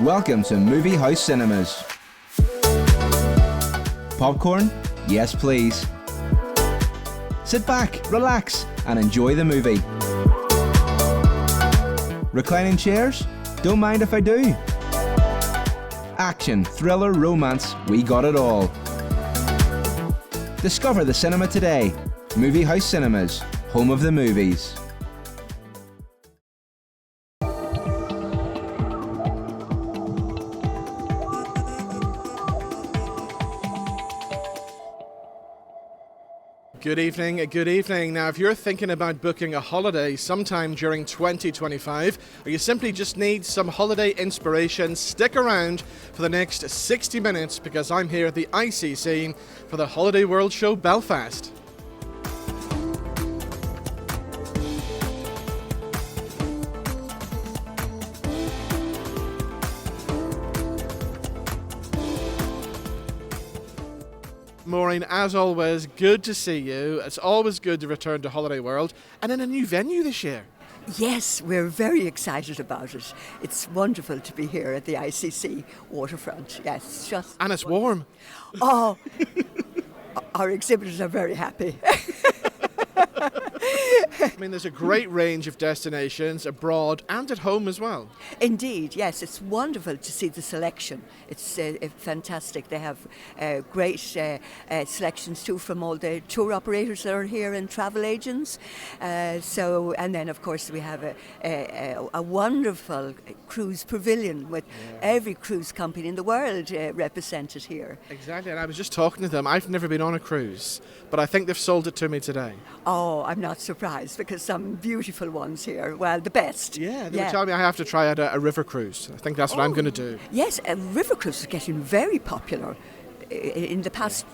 Welcome to Movie House Cinemas. Popcorn? Yes, please. Sit back, relax, and enjoy the movie. Reclining chairs? Don't mind if I do. Action, thriller, romance, we got it all. Discover the cinema today. Movie House Cinemas, home of the movies. Good evening, good evening. Now, if you're thinking about booking a holiday sometime during 2025, or you simply just need some holiday inspiration, stick around for the next 60 minutes because I'm here at the ICC for the Holiday World Show Belfast. Maureen, as always, good to see you. It's always good to return to Holiday World and in a new venue this year. Yes, we're very excited about it. It's wonderful to be here at the ICC waterfront. Yes, just and it's warm. Oh, our exhibitors are very happy. I mean, there's a great range of destinations abroad and at home as well. Indeed, yes. It's wonderful to see the selection. It's fantastic. They have great selections too from all the tour operators that are here and travel agents. And then, of course, we have a wonderful cruise pavilion with every cruise company in the world represented here. Exactly, and I was just talking to them. I've never been on a cruise, but I think they've sold it to me today. Oh, I'm not surprised because some beautiful ones here. Well, the best. Yeah, they were telling me I have to try out a river cruise. I think that's what I'm going to do. Yes, a river cruise is getting very popular. In the past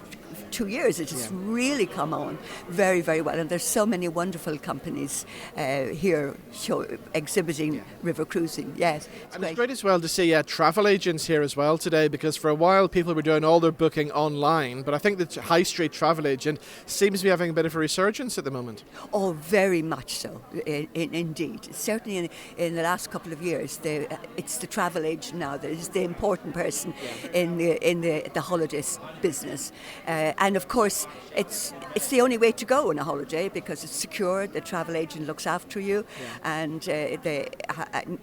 2 years, it has really come on very, very well. And there's so many wonderful companies here exhibiting river cruising. Yes, it's great as well to see travel agents here as well today, because for a while people were doing all their booking online, but I think the high street travel agent seems to be having a bit of a resurgence at the moment. Oh, very much so, indeed. Certainly in the last couple of years, it's the travel agent now that is the important person in the holidays business. And of course, it's the only way to go on a holiday because it's secure. The travel agent looks after you, and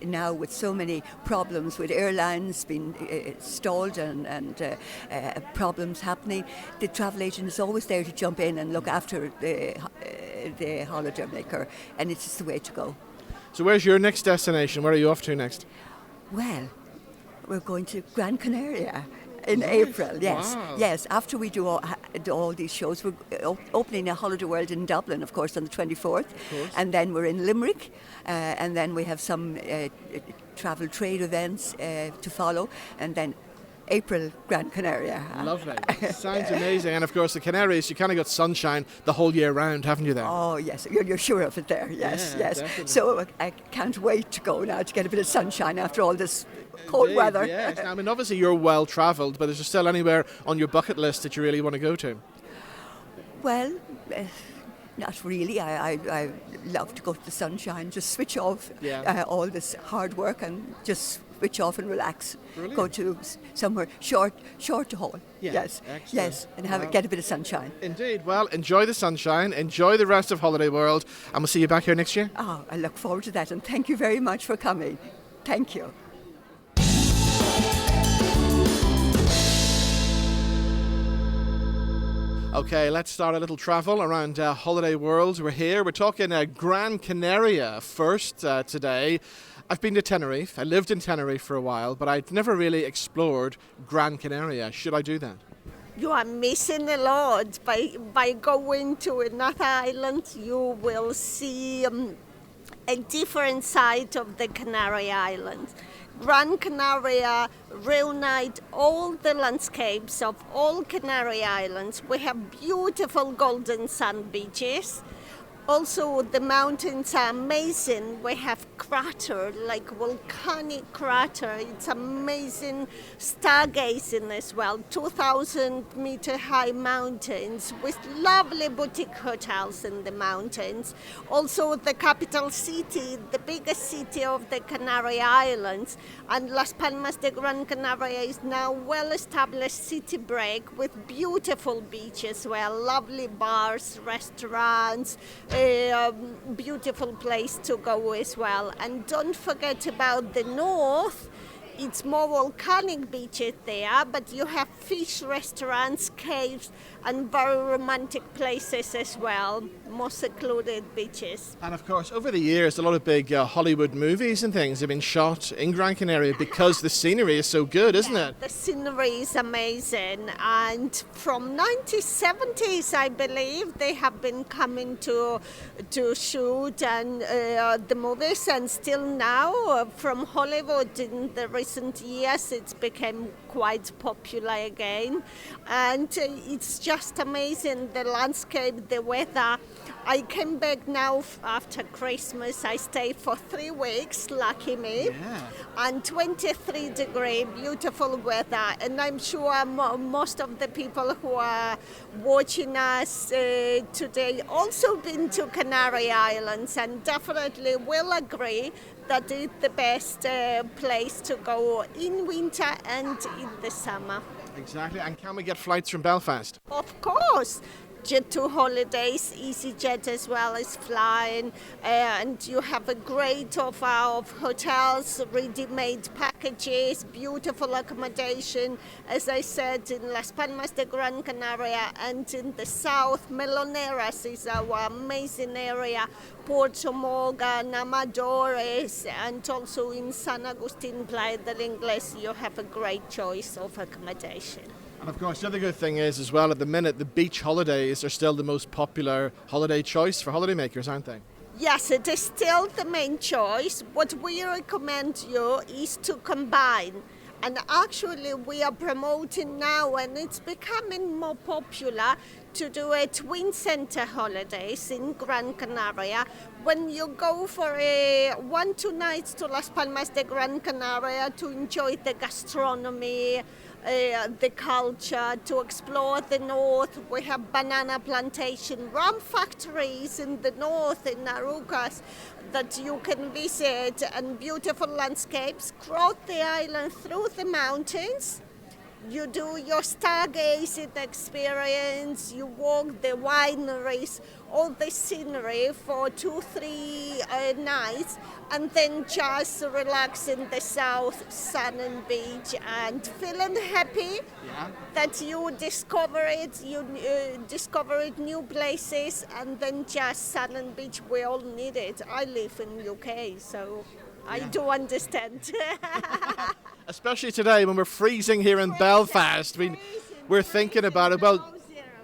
now with so many problems with airlines being stalled and problems happening, the travel agent is always there to jump in and look after the holiday maker, and it's just the way to go. So, where's your next destination? Where are you off to next? Well, we're going to Gran Canaria. In April, yes. Wow. Yes, after we do all these shows, we're opening a Holiday World in Dublin, of course, on the 24th. And then we're in Limerick. And then we have some travel trade events to follow. And then April, Gran Canaria. Lovely. Sounds amazing. And of course, the Canaries, you kind of got sunshine the whole year round, haven't you there? Oh, yes. You're sure of it there. Yes, yes. Definitely. So I can't wait to go now to get a bit of sunshine after all this cold weather. Yes. Now, I mean, obviously you're well travelled, but is there still anywhere on your bucket list that you really want to go to? Well, not really. I love to go to the sunshine, just switch off all this hard work and just switch off and relax. Brilliant. Go to somewhere short to haul. Yes, excellent. yes, and get a bit of sunshine. Indeed. Well, enjoy the sunshine, enjoy the rest of Holiday World, and we'll see you back here next year. Oh, I look forward to that, and thank you very much for coming. Thank you. Okay, let's start a little travel around Holiday World. We're talking Gran Canaria first today. I've been to Tenerife. I lived in Tenerife for a while, but I'd never really explored Gran Canaria. Should I do that? You are missing a lot. By going to another island, you will see a different side of the Canary Islands. Gran Canaria reunite all the landscapes of all Canary Islands. We have beautiful golden sand beaches, Also, the mountains are amazing. We have crater, like volcanic crater. It's amazing stargazing as well. 2,000-meter high mountains with lovely boutique hotels in the mountains. Also, the capital city, the biggest city of the Canary Islands, and Las Palmas de Gran Canaria is now well-established city break with beautiful beaches as well, lovely bars, restaurants. A beautiful place to go as well. And don't forget about the north. It's more volcanic beaches there, but you have fish restaurants, caves, and very romantic places as well, more secluded beaches. And of course, over the years, a lot of big Hollywood movies and things have been shot in Gran Canaria because the scenery is so good, isn't it? The scenery is amazing, and from 1970s, I believe, they have been coming to shoot and the movies, and still now from Hollywood in the recent years, it's become quite popular again, and it's just amazing, the landscape, the weather. I came back now after Christmas. I stayed for 3 weeks, lucky me, and 23-degree, beautiful weather. And I'm sure most of the people who are watching us today also been to Canary Islands and definitely will agree that it's the best place to go in winter and in the summer. Exactly. And can we get flights from Belfast? Of course. Jet2 Holidays, EasyJet as well is flying, and you have a great offer of hotels, ready-made packages, beautiful accommodation, as I said, in Las Palmas de Gran Canaria, and in the south, Meloneras is our amazing area, Porto Morgan, Amadores, and also in San Agustin, Playa del Inglés, you have a great choice of accommodation. And of course, the other good thing is as well, at the minute, the beach holidays are still the most popular holiday choice for holidaymakers, aren't they? Yes, it is still the main choice. What we recommend you is to combine. And actually, we are promoting now, and it's becoming more popular, to do a twin center holidays in Gran Canaria. When you go for 1-2 nights to Las Palmas de Gran Canaria to enjoy the gastronomy, the culture, to explore the north. We have banana plantation, rum factories in the north, in Arucas, that you can visit, and beautiful landscapes across the island through the mountains. You do your stargazing experience, you walk the wineries, all the scenery for 2-3 nights, and then just relax in the south, sun and beach, and feeling happy that you discovered new places, and then just sun and beach. We all need it. I live in UK, so I do understand. Especially today when we're freezing here in Belfast. We're thinking about it. Well,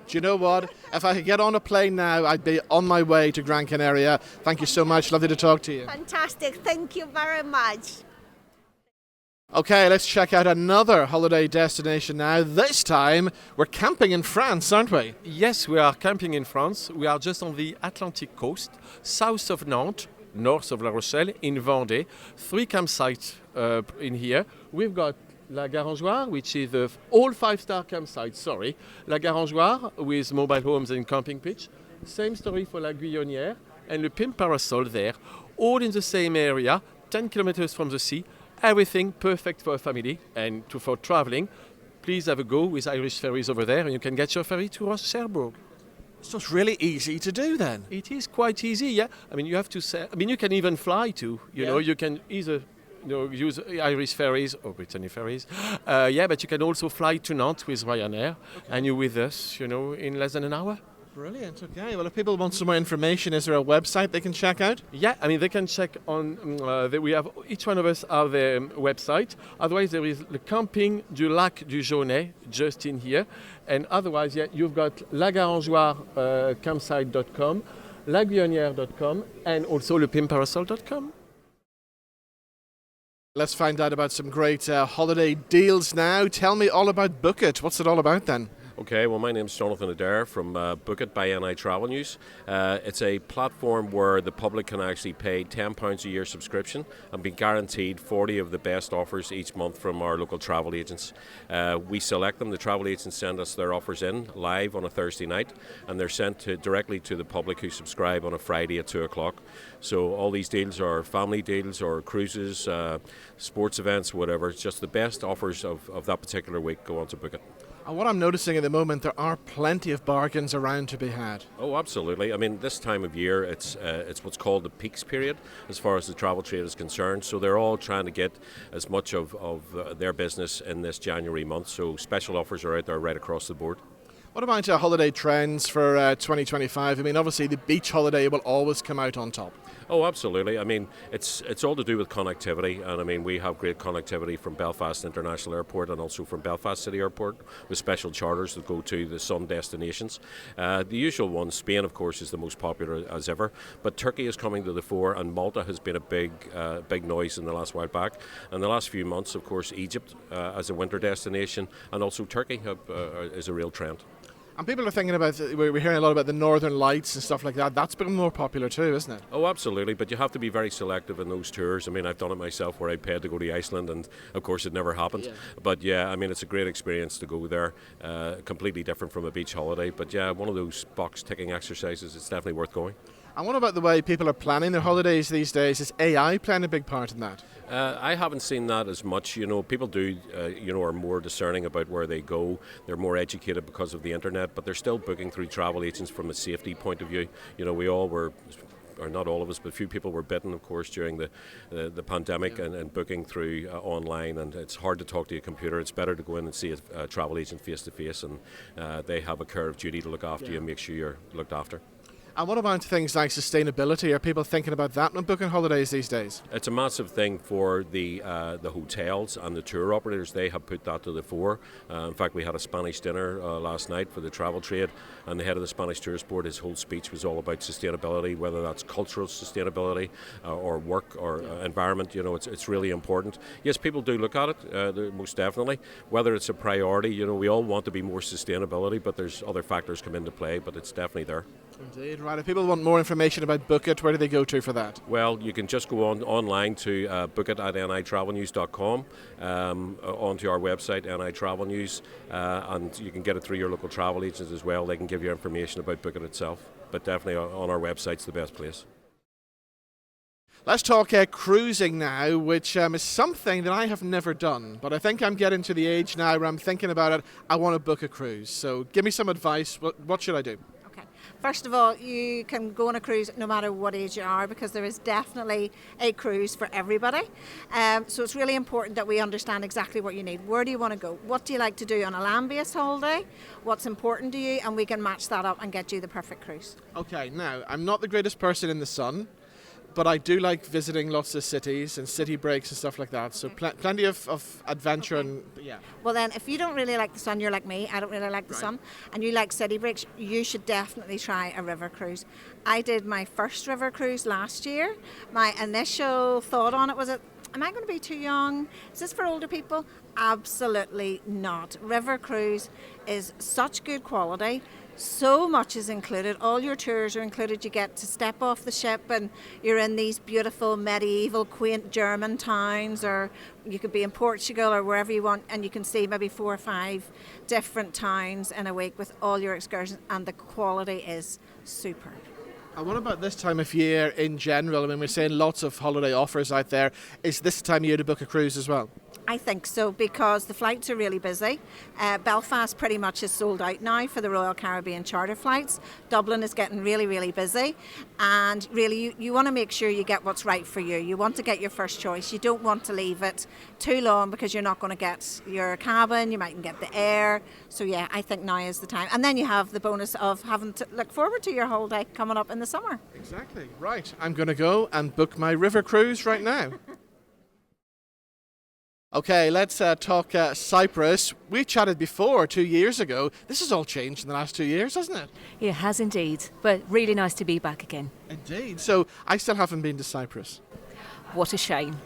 do you know what? If I could get on a plane now, I'd be on my way to Gran Canaria. Thank you so much. Lovely to talk to you. Fantastic. Thank you very much. Okay, let's check out another holiday destination now. This time, we're camping in France, aren't we? Yes, we are camping in France. We are just on the Atlantic coast, south of Nantes, north of La Rochelle, in Vendée. 3 campsites in here. We've got La Garangeoire, which is the all 5-star campsite, La Garangeoire with mobile homes and camping pitch. Same story for Lac du Jaunay and Le Pimp Parasol there. All in the same area, 10 kilometers from the sea. Everything perfect for a family and for traveling. Please have a go with Irish ferries over there, and you can get your ferry to Cherbourg. So it's really easy to do then? It is quite easy, yeah. I mean, you have to say, you can even fly too. You know, you can either use Irish ferries or Brittany ferries. But you can also fly to Nantes with Ryanair, and you're with us, in less than an hour. Brilliant. Okay. Well, if people want some more information, is there a website they can check out? Yeah, they can check on. We have each one of us have their website. Otherwise, there is the camping du Lac du Jaunay just in here, and otherwise, you've got lagarangeoire campsite.com, lacguionière.com, and also lepimparasol.com. Let's find out about some great holiday deals now. Tell me all about Bookit. What's it all about then? Okay, well, my name's Jonathan Adair from Bookit by NI Travel News. It's a platform where the public can actually pay £10 a year subscription and be guaranteed 40 of the best offers each month from our local travel agents. We select them, the travel agents send us their offers in live on a Thursday night, and they're sent directly to the public who subscribe on a Friday at 2 o'clock. So all these deals are family deals or cruises, sports events, whatever. It's just the best offers of that particular week go on to Bookit. And what I'm noticing at the moment, there are plenty of bargains around to be had. Oh, absolutely. I mean, this time of year, it's what's called the peaks period as far as the travel trade is concerned. So they're all trying to get as much of their business in this January month. So special offers are out there right across the board. What about holiday trends for 2025? I mean, obviously the beach holiday will always come out on top. Oh, absolutely. I mean, it's all to do with connectivity, and I mean, we have great connectivity from Belfast International Airport and also from Belfast City Airport with special charters that go to the sun destinations. The usual ones, Spain, of course, is the most popular as ever, but Turkey is coming to the fore, and Malta has been a big noise in the last while back. And the last few months, of course, Egypt as a winter destination, and also Turkey is a real trend. And people are thinking about, we're hearing a lot about the Northern Lights and stuff like that. That's become more popular too, isn't it? Oh, absolutely, but you have to be very selective in those tours. I mean, I've done it myself where I paid to go to Iceland, and of course it never happened. Yeah. But yeah, I mean, it's a great experience to go there, completely different from a beach holiday. But yeah, one of those box-ticking exercises, it's definitely worth going. And what about the way people are planning their holidays these days? Is AI playing a big part in that? I haven't seen that as much. You know, people do, are more discerning about where they go. They're more educated because of the internet, but they're still booking through travel agents from a safety point of view. You know, we all were, or not all of us, but a few people were bitten, of course, during the pandemic, yeah. and booking through online, and it's hard to talk to a computer. It's better to go in and see a travel agent face to face, and they have a care of duty to look after you and make sure you're looked after. And what about things like sustainability? Are people thinking about that when booking holidays these days? It's a massive thing for the hotels and the tour operators. They have put that to the fore. In fact, we had a Spanish dinner last night for the travel trade, and the head of the Spanish Tourist Board, his whole speech was all about sustainability, whether that's cultural sustainability or work or environment. You know, it's really important. Yes, people do look at it, most definitely. Whether it's a priority, you know, we all want to be more sustainability, but there's other factors come into play, but it's definitely there. Indeed, right. If people want more information about Bookit, where do they go to for that? Well, you can just go online to bookit at nitravelnews.com, onto our website, NI Travel News, and you can get it through your local travel agents as well. They can give you information about Bookit itself, but definitely on our website's the best place. Let's talk cruising now, which is something that I have never done, but I think I'm getting to the age now where I'm thinking about it. I want to book a cruise, so give me some advice. What should I do? First of all, you can go on a cruise no matter what age you are, because there is definitely a cruise for everybody. So it's really important that we understand exactly what you need. Where do you want to go? What do you like to do on a land-based holiday? What's important to you? And we can match that up and get you the perfect cruise. Okay, now, I'm not the greatest person in the sun, but I do like visiting lots of cities and city breaks and stuff like that. So plenty of adventure and yeah. Well then, if you don't really like the sun, you're like me. I don't really like the sun, and you like city breaks, you should definitely try a river cruise. I did my first river cruise last year. My initial thought on it was, am I going to be too young? Is this for older people? Absolutely not. River cruise is such good quality. So much is included. All your tours are included. You get to step off the ship and you're in these beautiful medieval quaint German towns, or you could be in Portugal or wherever you want, and you can see maybe 4 or 5 different towns in a week with all your excursions, and the quality is superb. And what about this time of year in general? I mean, we're seeing lots of holiday offers out there. Is this the time of year to book a cruise as well? I think so, because the flights are really busy. Belfast pretty much is sold out now for the Royal Caribbean charter flights. Dublin is getting really, really busy. And really, you want to make sure you get what's right for you. You want to get your first choice. You don't want to leave it too long, because you're not going to get your cabin. You mightn't get the air. So yeah, I think now is the time. And then you have the bonus of having to look forward to your holiday coming up in the summer. Exactly. Right. I'm going to go and book my river cruise right now. Okay, let's talk Cyprus. We chatted before 2 years ago. This has all changed in the last 2 years, hasn't it? It has indeed, but really nice to be back again. Indeed. So I still haven't been to Cyprus. What a shame.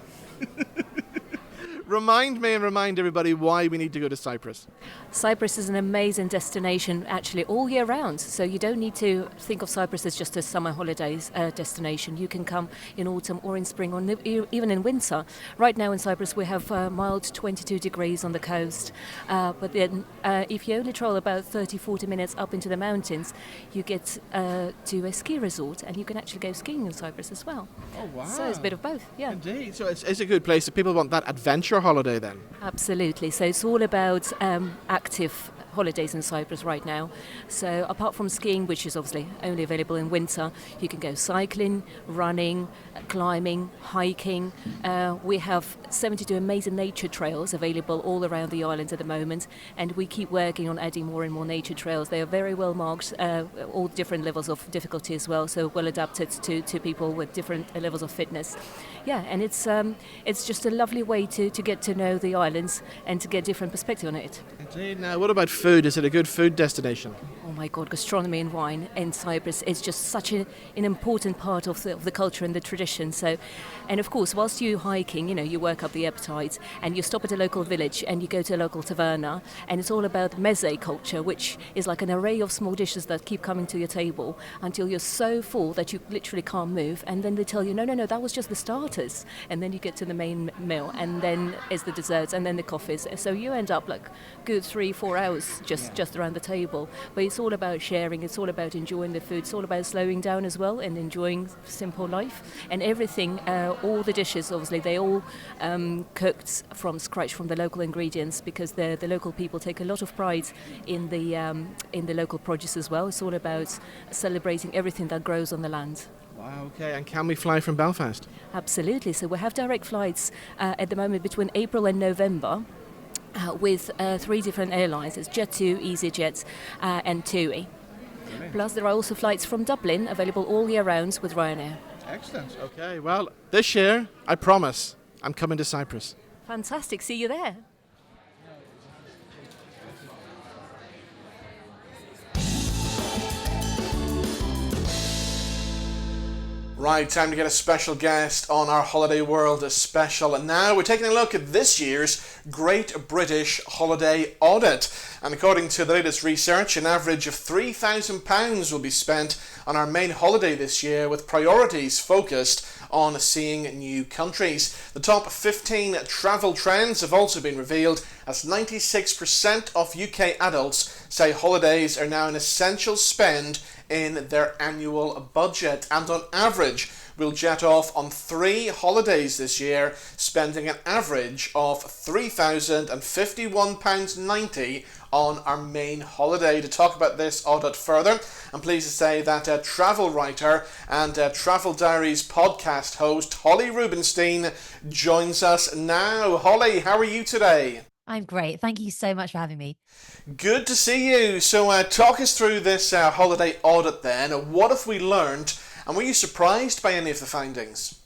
Remind me and remind everybody why we need to go to Cyprus. Cyprus is an amazing destination actually all year round. So you don't need to think of Cyprus as just a summer holidays destination. You can come in autumn or in spring or even in winter. Right now in Cyprus we have mild 22 degrees on the coast. But then if you only travel about 30-40 minutes up into the mountains, you get to a ski resort and you can actually go skiing in Cyprus as well. Oh, wow. So it's a bit of both, yeah. Indeed. So it's a good place if people want that adventure holiday then. Absolutely. So it's all about active holidays in Cyprus right now. So apart from skiing, which is obviously only available in winter, you can go cycling, running, climbing, hiking. We have 72 amazing nature trails available all around the island at the moment, and we keep working on adding more and more nature trails. They are very well marked, all different levels of difficulty as well, so well adapted to people with different levels of fitness. Yeah, and it's just a lovely way to get to know the islands and to get different perspective on it. Indeed. Now, what about food? Is it a good food destination? Oh my God, gastronomy and wine in Cyprus is just such an important part of the culture and the tradition. So, and of course, whilst you're hiking, you work up the appetite and you stop at a local village and you go to a local taverna, and it's all about meze culture, which is like an array of small dishes that keep coming to your table until you're so full that you literally can't move. And then they tell you, no, that was just the starters. And then you get to the main meal, and then it's the desserts, and then the coffees. So you end up like good 3-4 hours just around the table. But it's all about sharing, it's all about enjoying the food, it's all about slowing down as well and enjoying simple life. And everything, all the dishes, obviously, they all cooked from scratch from the local ingredients, because the local people take a lot of pride in the local produce as well. It's all about celebrating everything that grows on the land. Wow, okay. And can we fly from Belfast? Absolutely. So we have direct flights at the moment between April and November. With 3 different airlines. It's Jet2, EasyJet and TUI. Plus there are also flights from Dublin available all year round with Ryanair. Excellent. Okay, well, this year, I promise, I'm coming to Cyprus. Fantastic. See you there. Right, time to get a special guest on our Holiday World special. And now we're taking a look at this year's Great British Holiday Audit. And according to the latest research, an average of £3,000 will be spent on our main holiday this year, with priorities focused on seeing new countries. The top 15 travel trends have also been revealed, as 96% of UK adults say holidays are now an essential spend in their annual budget, and on average we'll jet off on 3 holidays this year, spending an average of £3,051.90 on our main holiday. To talk about this audit further, I'm pleased to say that travel writer and Travel Diaries podcast host Holly Rubenstein joins us now. Holly, how are you today? I'm great. Thank you so much for having me. Good to see you. So talk us through this holiday audit then. What have we learned, and were you surprised by any of the findings?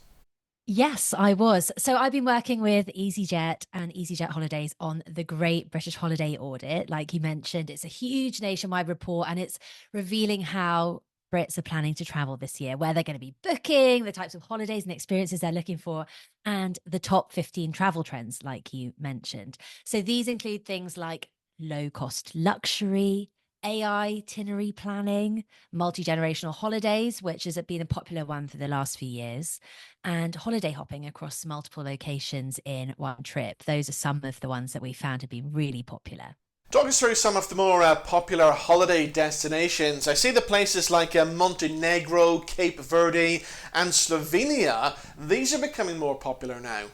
Yes, I was. So I've been working with EasyJet and EasyJet Holidays on the Great British Holiday Audit. Like you mentioned, it's a huge nationwide report, and it's revealing how Brits are planning to travel this year, where they're going to be booking, the types of holidays and experiences they're looking for, and the top 15 travel trends, like you mentioned. So these include things like low-cost luxury, AI itinerary planning, multi-generational holidays, which has been a popular one for the last few years, and holiday hopping across multiple locations in one trip. Those are some of the ones that we found to be really popular. Talk us through some of the more popular holiday destinations. I see the places like Montenegro, Cape Verde and Slovenia. These are becoming more popular now.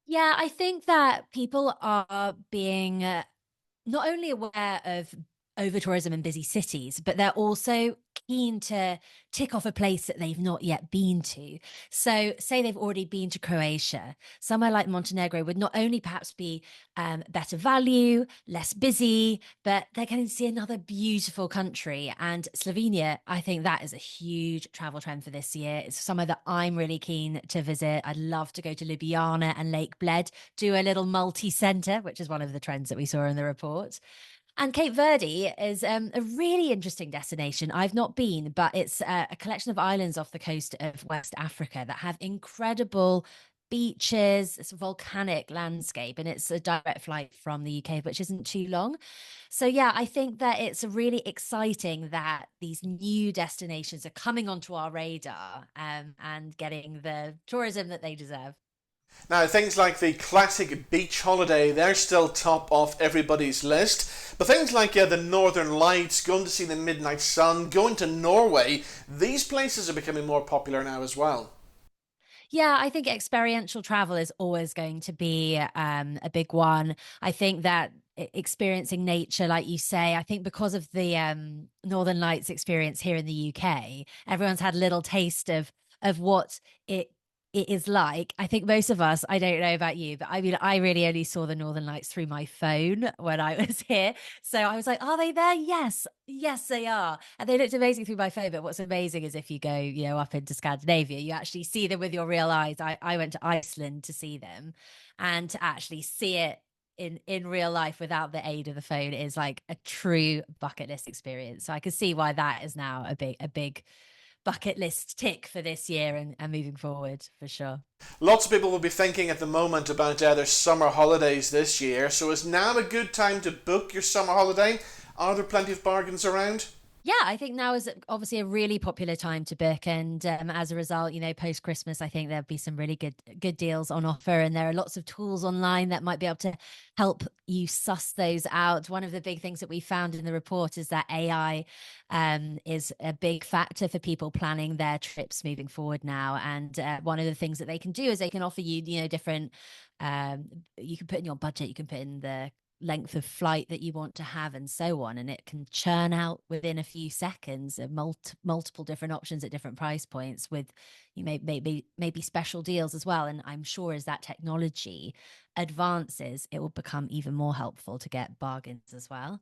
Yeah, I think that people are being not only aware of over-tourism in busy cities, but they're also keen to tick off a place that they've not yet been to. So say they've already been to Croatia, somewhere like Montenegro would not only perhaps be better value, less busy, but they're going to see another beautiful country. And Slovenia, I think that is a huge travel trend for this year. It's somewhere that I'm really keen to visit. I'd love to go to Ljubljana and Lake Bled, do a little multi-centre, which is one of the trends that we saw in the report. And Cape Verde is a really interesting destination. I've not been, but it's a collection of islands off the coast of West Africa that have incredible beaches. It's a volcanic landscape, and it's a direct flight from the UK, which isn't too long. So yeah, I think that it's really exciting that these new destinations are coming onto our radar, and getting the tourism that they deserve. Now, things like the classic beach holiday, they're still top of everybody's list. But things like the Northern Lights, going to see the midnight sun, going to Norway, these places are becoming more popular now as well. Yeah, I think experiential travel is always going to be a big one. I think that experiencing nature, like you say, I think because of the Northern Lights experience here in the UK, everyone's had a little taste of what it is like. I think most of us, I don't know about you, but I mean, I really only saw the Northern Lights through my phone when I was here. So I was like, are they there? Yes. Yes, they are. And they looked amazing through my phone. But what's amazing is if you go, up into Scandinavia, you actually see them with your real eyes. I went to Iceland to see them, and to actually see it in real life without the aid of the phone is like a true bucket list experience. So I can see why that is now a big bucket list tick for this year and moving forward, for sure. Lots of people will be thinking at the moment about their summer holidays this year, so is now a good time to book your summer holiday? Are there plenty of bargains around? Yeah, I think now is obviously a really popular time to book, and as a result, post Christmas, I think there'll be some really good deals on offer, and there are lots of tools online that might be able to help you suss those out. One of the big things that we found in the report is that AI is a big factor for people planning their trips moving forward now, and one of the things that they can do is they can offer you, different. You can put in your budget, you can put in the length of flight that you want to have, and so on, and it can churn out within a few seconds of multiple different options at different price points, with maybe special deals as well. And I'm sure as that technology advances, it will become even more helpful to get bargains as well.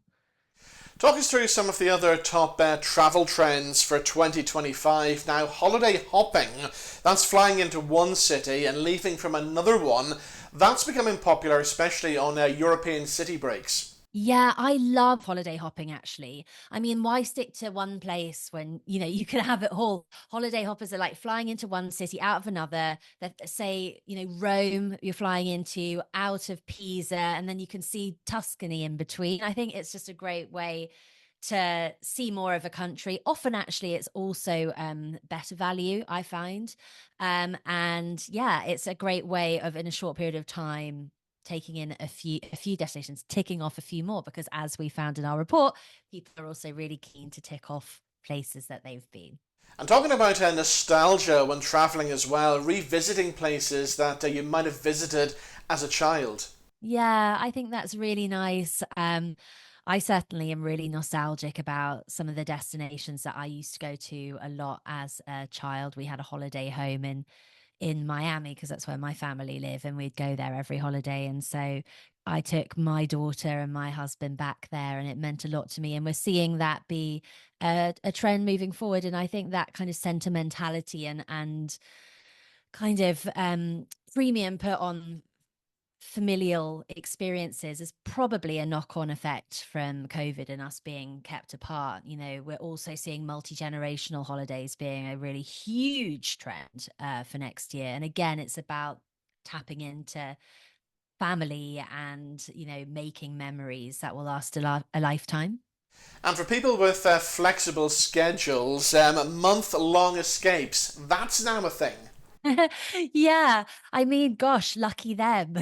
Talk us through some of the other top travel trends for 2025. Now, holiday hopping, that's flying into one city and leaving from another one. That's becoming popular, especially on European city breaks. Yeah, I love holiday hopping, actually. I mean, why stick to one place when, you can have it all? Holiday hoppers are like flying into one city, out of another. That say, Rome, you're flying into, out of Pisa, and then you can see Tuscany in between. I think it's just a great way to see more of a country. Often, actually, it's also better value, I find. And yeah, it's a great way of, in a short period of time, taking in a few destinations, ticking off a few more, because as we found in our report, people are also really keen to tick off places that they've been. And talking about nostalgia when travelling as well, revisiting places that you might have visited as a child. Yeah, I think that's really nice. I certainly am really nostalgic about some of the destinations that I used to go to a lot as a child. We had a holiday home in Miami, because that's where my family live, and we'd go there every holiday. And so I took my daughter and my husband back there, and it meant a lot to me. And we're seeing that be a trend moving forward. And I think that kind of sentimentality and kind of premium put on familial experiences is probably a knock-on effect from COVID and us being kept apart. We're also seeing multi-generational holidays being a really huge trend for next year. And again, it's about tapping into family and, making memories that will last a lifetime. And for people with flexible schedules, month-long escapes, that's now a thing. Yeah, I mean, gosh, lucky them.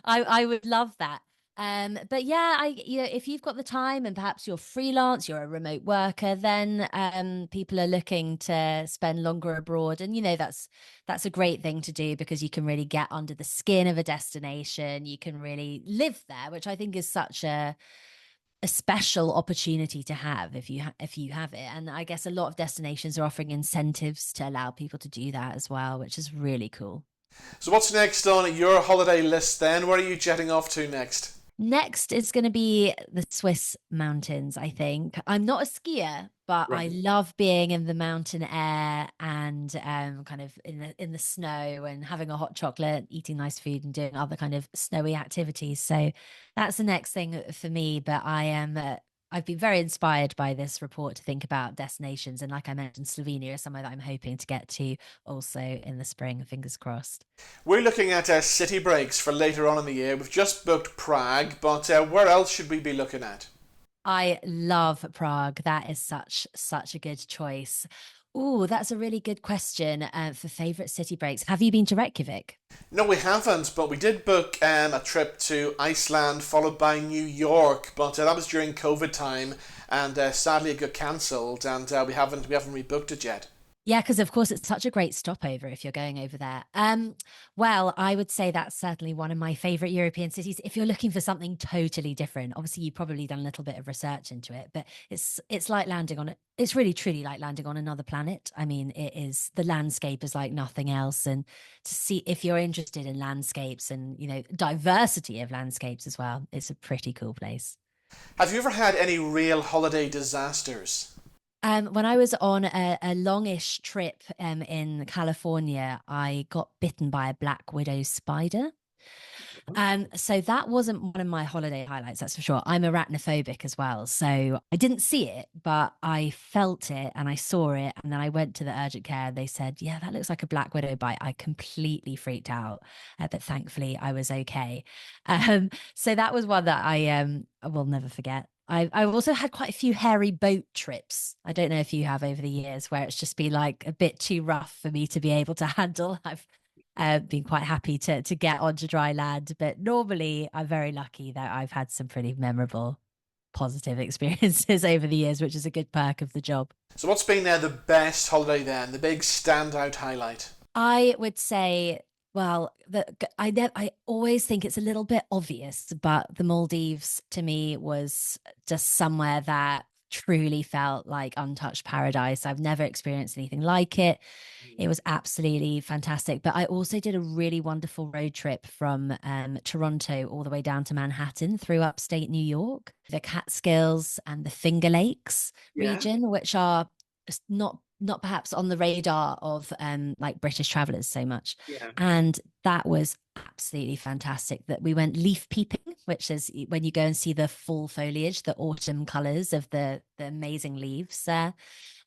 I would love that. But yeah, if you've got the time and perhaps you're freelance, you're a remote worker, then people are looking to spend longer abroad, and that's a great thing to do, because you can really get under the skin of a destination. You can really live there, which I think is such a special opportunity to have if you have it. And I guess a lot of destinations are offering incentives to allow people to do that as well, which is really cool. So what's next on your holiday list then? Where are you jetting off to next? Next is going to be the Swiss mountains, I think. I'm not a skier, but Right. I love being in the mountain air and kind of in the snow, and having a hot chocolate, eating nice food, and doing other kind of snowy activities. So that's the next thing for me. But I am I've been very inspired by this report to think about destinations. And like I mentioned, Slovenia is somewhere that I'm hoping to get to also in the spring, fingers crossed. We're looking at city breaks for later on in the year. We've just booked Prague, but where else should we be looking at? I love Prague. That is such a good choice. Oh, that's a really good question for favourite city breaks. Have you been to Reykjavik? No, we haven't, but we did book a trip to Iceland followed by New York, but that was during COVID time, and sadly it got cancelled, and we haven't rebooked it yet. Yeah, because of course it's such a great stopover if you're going over there. Well, I would say that's certainly one of my favourite European cities. If you're looking for something totally different, obviously you've probably done a little bit of research into it, but it's like landing on it. It's really truly like landing on another planet. I mean, it is, the landscape is like nothing else, and to see, if you're interested in landscapes and diversity of landscapes as well, it's a pretty cool place. Have you ever had any real holiday disasters? When I was on a longish trip in California, I got bitten by a black widow spider. So that wasn't one of my holiday highlights, that's for sure. I'm arachnophobic as well. So I didn't see it, but I felt it and I saw it. And then I went to the urgent care and they said, yeah, that looks like a black widow bite. I completely freaked out, but thankfully I was okay. So that was one that I will never forget. I've also had quite a few hairy boat trips. I don't know if you have over the years, where it's just been like a bit too rough for me to be able to handle. I've been quite happy to get onto dry land, but normally I'm very lucky that I've had some pretty memorable, positive experiences over the years, which is a good perk of the job. So what's been the best holiday then, the big standout highlight? I would say, well, I always think it's a little bit obvious, but the Maldives to me was just somewhere that truly felt like untouched paradise. I've never experienced anything like it. It was absolutely fantastic. But I also did a really wonderful road trip from Toronto all the way down to Manhattan through upstate New York, the Catskills and the Finger Lakes region, which are not perhaps on the radar of like British travelers so much. And that was absolutely fantastic. That we went leaf peeping, which is when you go and see the full foliage, the autumn colors of the amazing leaves there.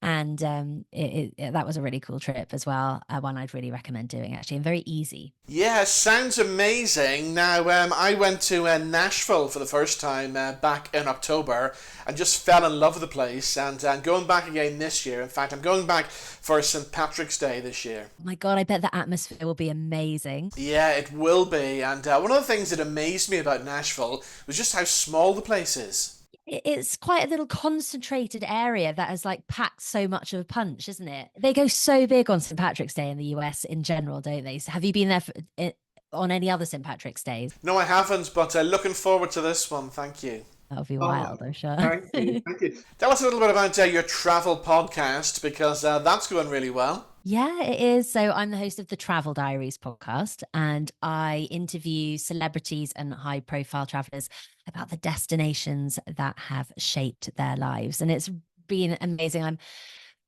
And that was a really cool trip as well. One I'd really recommend doing, actually, and very easy. Yeah, sounds amazing. Now, I went to Nashville for the first time back in October and just fell in love with the place. And going back again this year. In fact, I'm going back for St. Patrick's Day this year. Oh my God, I bet the atmosphere will be amazing. Yeah, it will be. And one of the things that amazed me about Nashville was just how small the place is. It's quite a little concentrated area that has like packed so much of a punch, isn't it? They go so big on St. Patrick's Day in the US in general, don't they? So have you been there on any other St. Patrick's Days? No, I haven't, but looking forward to this one. Thank you. That'll be wild, I'm sure. Thank you. Thank you. Tell us a little bit about your travel podcast, because that's going really well. Yeah, it is. So I'm the host of the Travel Diaries podcast, and I interview celebrities and high profile travelers about the destinations that have shaped their lives. And it's been amazing.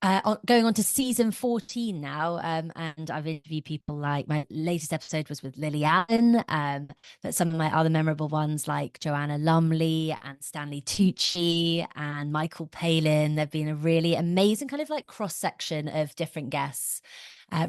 I'm going on to season 14 now, and I've interviewed people like, my latest episode was with Lily Allen, but some of my other memorable ones like Joanna Lumley and Stanley Tucci and Michael Palin. They've been a really amazing kind of like cross-section of different guests.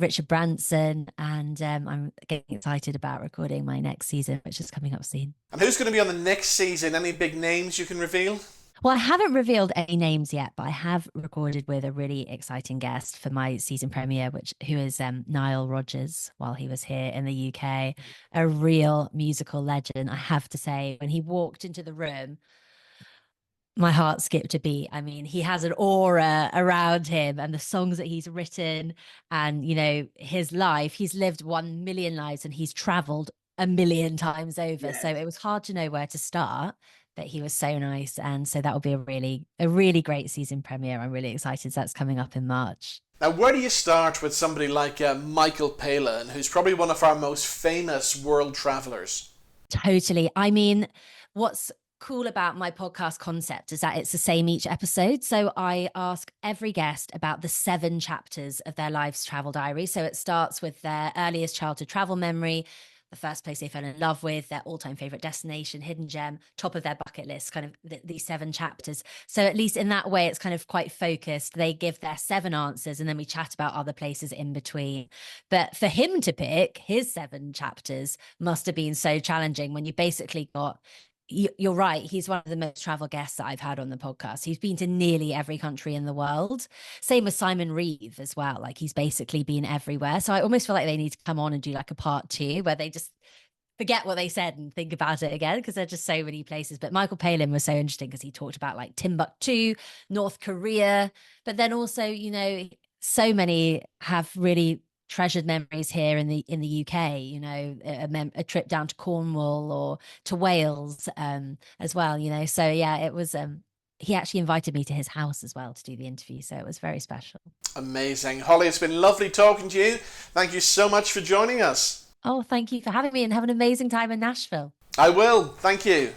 Richard Branson, and I'm getting excited about recording my next season, which is coming up soon. And who's going to be on the next season? Any big names you can reveal? Well, I haven't revealed any names yet, but I have recorded with a really exciting guest for my season premiere, who is Nile Rodgers, while he was here in the UK. A real musical legend, I have to say. When he walked into the room, my heart skipped a beat. I mean, he has an aura around him, and the songs that he's written, and, his life. He's lived 1 million lives and he's traveled 1 million times over. So it was hard to know where to start. But he was so nice, and so that will be a really great season premiere. I'm really excited. That's coming up in March. Now, where do you start with somebody like Michael Palin, who's probably one of our most famous world travelers? Totally. I mean, what's cool about my podcast concept is that it's the same each episode. So I ask every guest about the 7 chapters of their life's travel diary. So it starts with their earliest childhood travel memory, the first place they fell in love with, their all-time favorite destination, hidden gem, top of their bucket list, kind of these 7 chapters. So at least in that way, it's kind of quite focused. They give their 7 answers and then we chat about other places in between. But for him to pick his 7 chapters must have been so challenging when you basically got, you're right, he's one of the most travel guests that I've had on the podcast. He's been to nearly every country in the world. Same with Simon Reeve as well. Like, he's basically been everywhere. So I almost feel like they need to come on and do like a part 2 where they just forget what they said and think about it again, because there's just so many places. But Michael Palin was so interesting because he talked about like Timbuktu, North Korea, but then also, you know, so many have really treasured memories here in the UK, you know, a trip down to Cornwall or to Wales as well, you know. So yeah, it was he actually invited me to his house as well to do the interview, so it was very special. Amazing. Holly, it's been lovely talking to you. Thank you so much for joining us. Oh, thank you for having me, and have an amazing time in Nashville. I will. Thank you.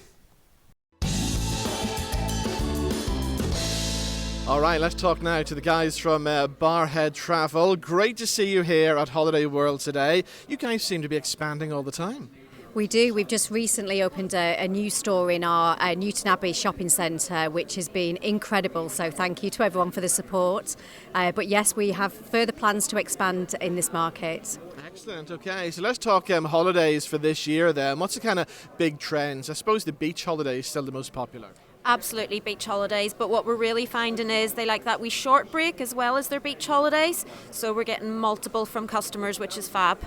All right, let's talk now to the guys from Barrhead Travel. Great to see you here at Holiday World today. You guys seem to be expanding all the time. We do. We've just recently opened a new store in our Newton Abbey shopping centre, which has been incredible. So thank you to everyone for the support. But yes, we have further plans to expand in this market. Excellent. Okay, so let's talk holidays for this year then. What's the kind of big trends? I suppose the beach holiday is still the most popular. Absolutely, beach holidays, but what we're really finding is they like that wee short break as well as their beach holidays, so we're getting multiple from customers, which is fab.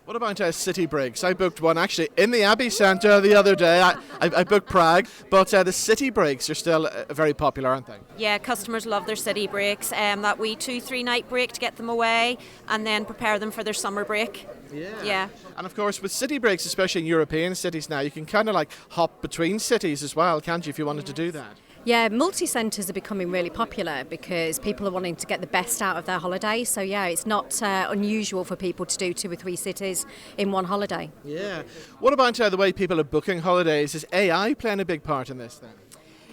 What about city breaks? I booked one actually in the Abbey Centre the other day. I booked Prague, but the city breaks are still very popular, aren't they? Yeah, customers love their city breaks, that wee 2-3 night break to get them away and then prepare them for their summer break. Yeah. And of course with city breaks, especially in European cities now, you can kind of like hop between cities as well, can't you, if you wanted to do that? Yeah, multi-centres are becoming really popular because people are wanting to get the best out of their holiday. So yeah, it's not unusual for people to do 2 or 3 cities in one holiday. Yeah. What about the way people are booking holidays? Is AI playing a big part in this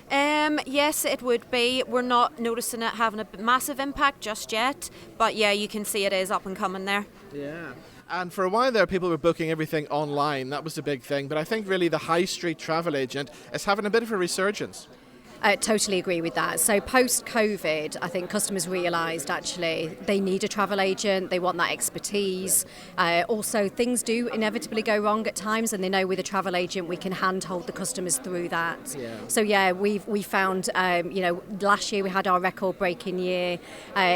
then? Yes, it would be. We're not noticing it having a massive impact just yet, but yeah, you can see it is up and coming there. Yeah. And for a while there, people were booking everything online. That was the big thing. But I think really the high street travel agent is having a bit of a resurgence. I totally agree with that. So post-COVID, I think customers realised actually they need a travel agent, they want that expertise. Also, things do inevitably go wrong at times, and they know with a travel agent we can handhold the customers through that. Yeah. So yeah, we found, last year we had our record-breaking year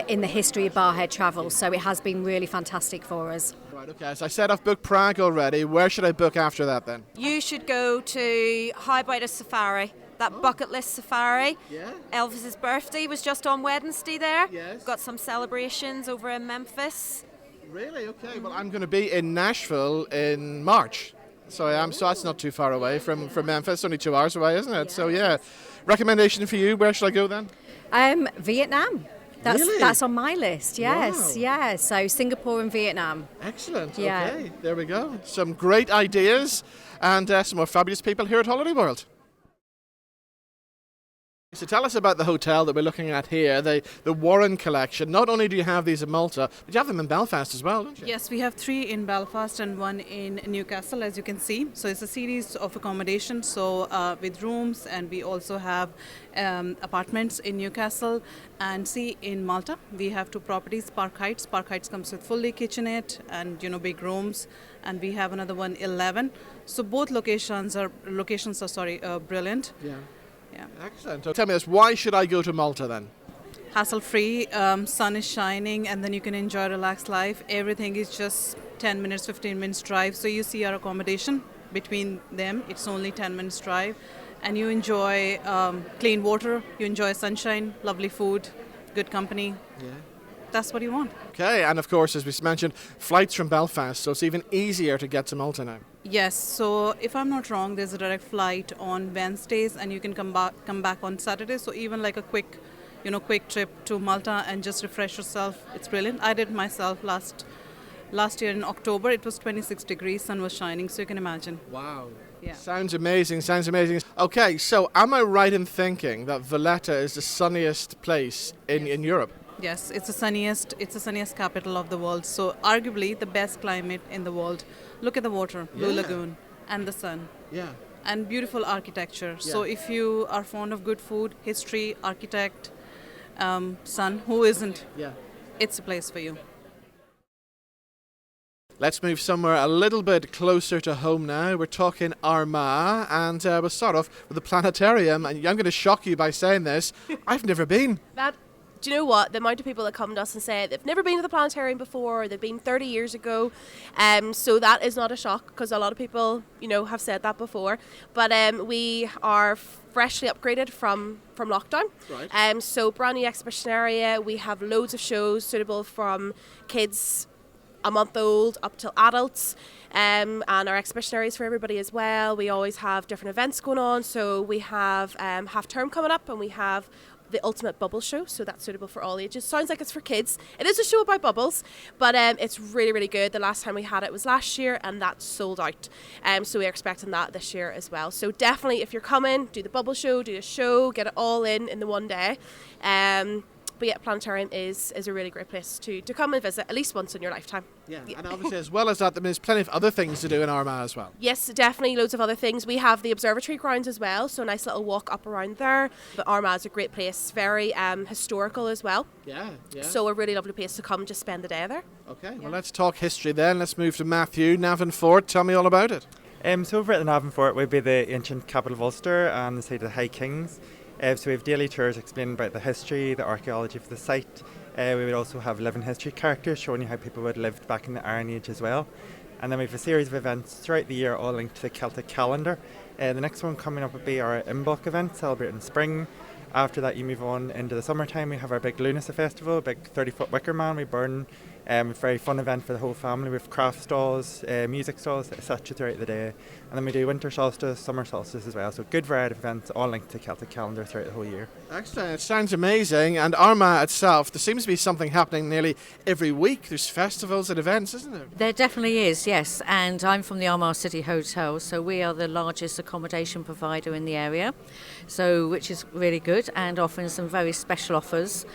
in the history of Barrhead Travel, so it has been really fantastic for us. Right, okay, so I said I've booked Prague already. Where should I book after that then? You should go to, how about a safari? That bucket list safari. Yeah. Elvis's birthday was just on Wednesday there. Yes. Got some celebrations over in Memphis. Really? Okay. Well, I'm going to be in Nashville in March. So I am. So that's not too far away from Memphis. Only 2 hours away, isn't it? Yeah. So yeah. Recommendation for you. Where should I go then? Vietnam. That's on my list. Yes. Wow. Yeah. So Singapore and Vietnam. Excellent. Yeah. Okay. There we go. Some great ideas and some more fabulous people here at Holiday World. So tell us about the hotel that we're looking at here, the Warren Collection. Not only do you have these in Malta, but you have them in Belfast as well, don't you? Yes, we have 3 in Belfast and 1 in Newcastle, as you can see. So it's a series of accommodation, so with rooms, and we also have apartments in Newcastle. And see, in Malta, we have 2 properties, Park Heights. Park Heights comes with fully kitchenette and big rooms, and we have another one, 11. So both locations are brilliant. Yeah. Yeah. Excellent. So tell me this, why should I go to Malta then? Hassle-free, sun is shining, and then you can enjoy a relaxed life. Everything is just 10 minutes, 15 minutes drive. So you see our accommodation between them. It's only 10 minutes drive. And you enjoy clean water, you enjoy sunshine, lovely food, good company. Yeah. That's what you want. Okay, and of course, as we mentioned, flights from Belfast, so it's even easier to get to Malta now. Yes, so if I'm not wrong, there's a direct flight on Wednesdays, and you can come back on Saturdays. So even like a quick trip to Malta and just refresh yourself, it's brilliant. I did myself last year in October. It was 26 degrees, sun was shining, so you can imagine. Wow. Yeah. Sounds amazing. Okay, so am I right in thinking that Valletta is the sunniest place in Europe? Yes, it's the sunniest capital of the world. So arguably the best climate in the world. Look at the water, Blue Lagoon, and the sun. Yeah. And beautiful architecture. So if you are fond of good food, history, architect, sun, who isn't? Yeah. It's a place for you. Let's move somewhere a little bit closer to home now. We're talking Armagh, and we'll start off with the planetarium. And I'm going to shock you by saying this. I've never been. Do you know what? The amount of people that come to us and say they've never been to the planetarium before, or they've been 30 years ago. So that is not a shock, because a lot of people, have said that before. But we are freshly upgraded from lockdown. Right. So brand new exhibition area. We have loads of shows suitable from kids a month old up till adults, and our exhibition areas for everybody as well. We always have different events going on. So we have half term coming up, and we have the ultimate bubble show, so that's suitable for all ages. Sounds like it's for kids. It is a show about bubbles, but it's really, really good. The last time we had it was last year, and that sold out. So we're expecting that this year as well. So definitely, if you're coming, do the bubble show, do a show, get it all in the one day. But yeah, Planetarium is a really great place to come and visit at least once in your lifetime. Yeah, and obviously as well as that, there's plenty of other things to do in Armagh as well. Yes, definitely loads of other things. We have the observatory grounds as well, so a nice little walk up around there. But Armagh is a great place, very historical as well. Yeah. So a really lovely place to come just spend the day there. Okay, well let's talk history then. Let's move to Matthew, Navan Fort. Tell me all about it. So over at the Navan Fort would be the ancient capital of Ulster and the site of the High Kings. So we have daily tours explaining about the history, the archaeology for the site. We would also have living history characters showing you how people would have lived back in the Iron Age as well. And then we have a series of events throughout the year all linked to the Celtic calendar. The next one coming up would be our Imbolc event, celebrating spring. After that you move on into the summertime. We have our big Lunasa festival, a big 30-foot wicker man we burn. Very fun event for the whole family with craft stalls, music stalls, etc. throughout the day. And then we do winter solstice, summer solstice as well. So good variety of events, all linked to Celtic calendar throughout the whole year. Excellent. It sounds amazing. And Armagh itself, there seems to be something happening nearly every week. There's festivals and events, isn't there? There definitely is, yes. And I'm from the Armagh City Hotel, so we are the largest accommodation provider in the area, so which is really good and offering some very special offers.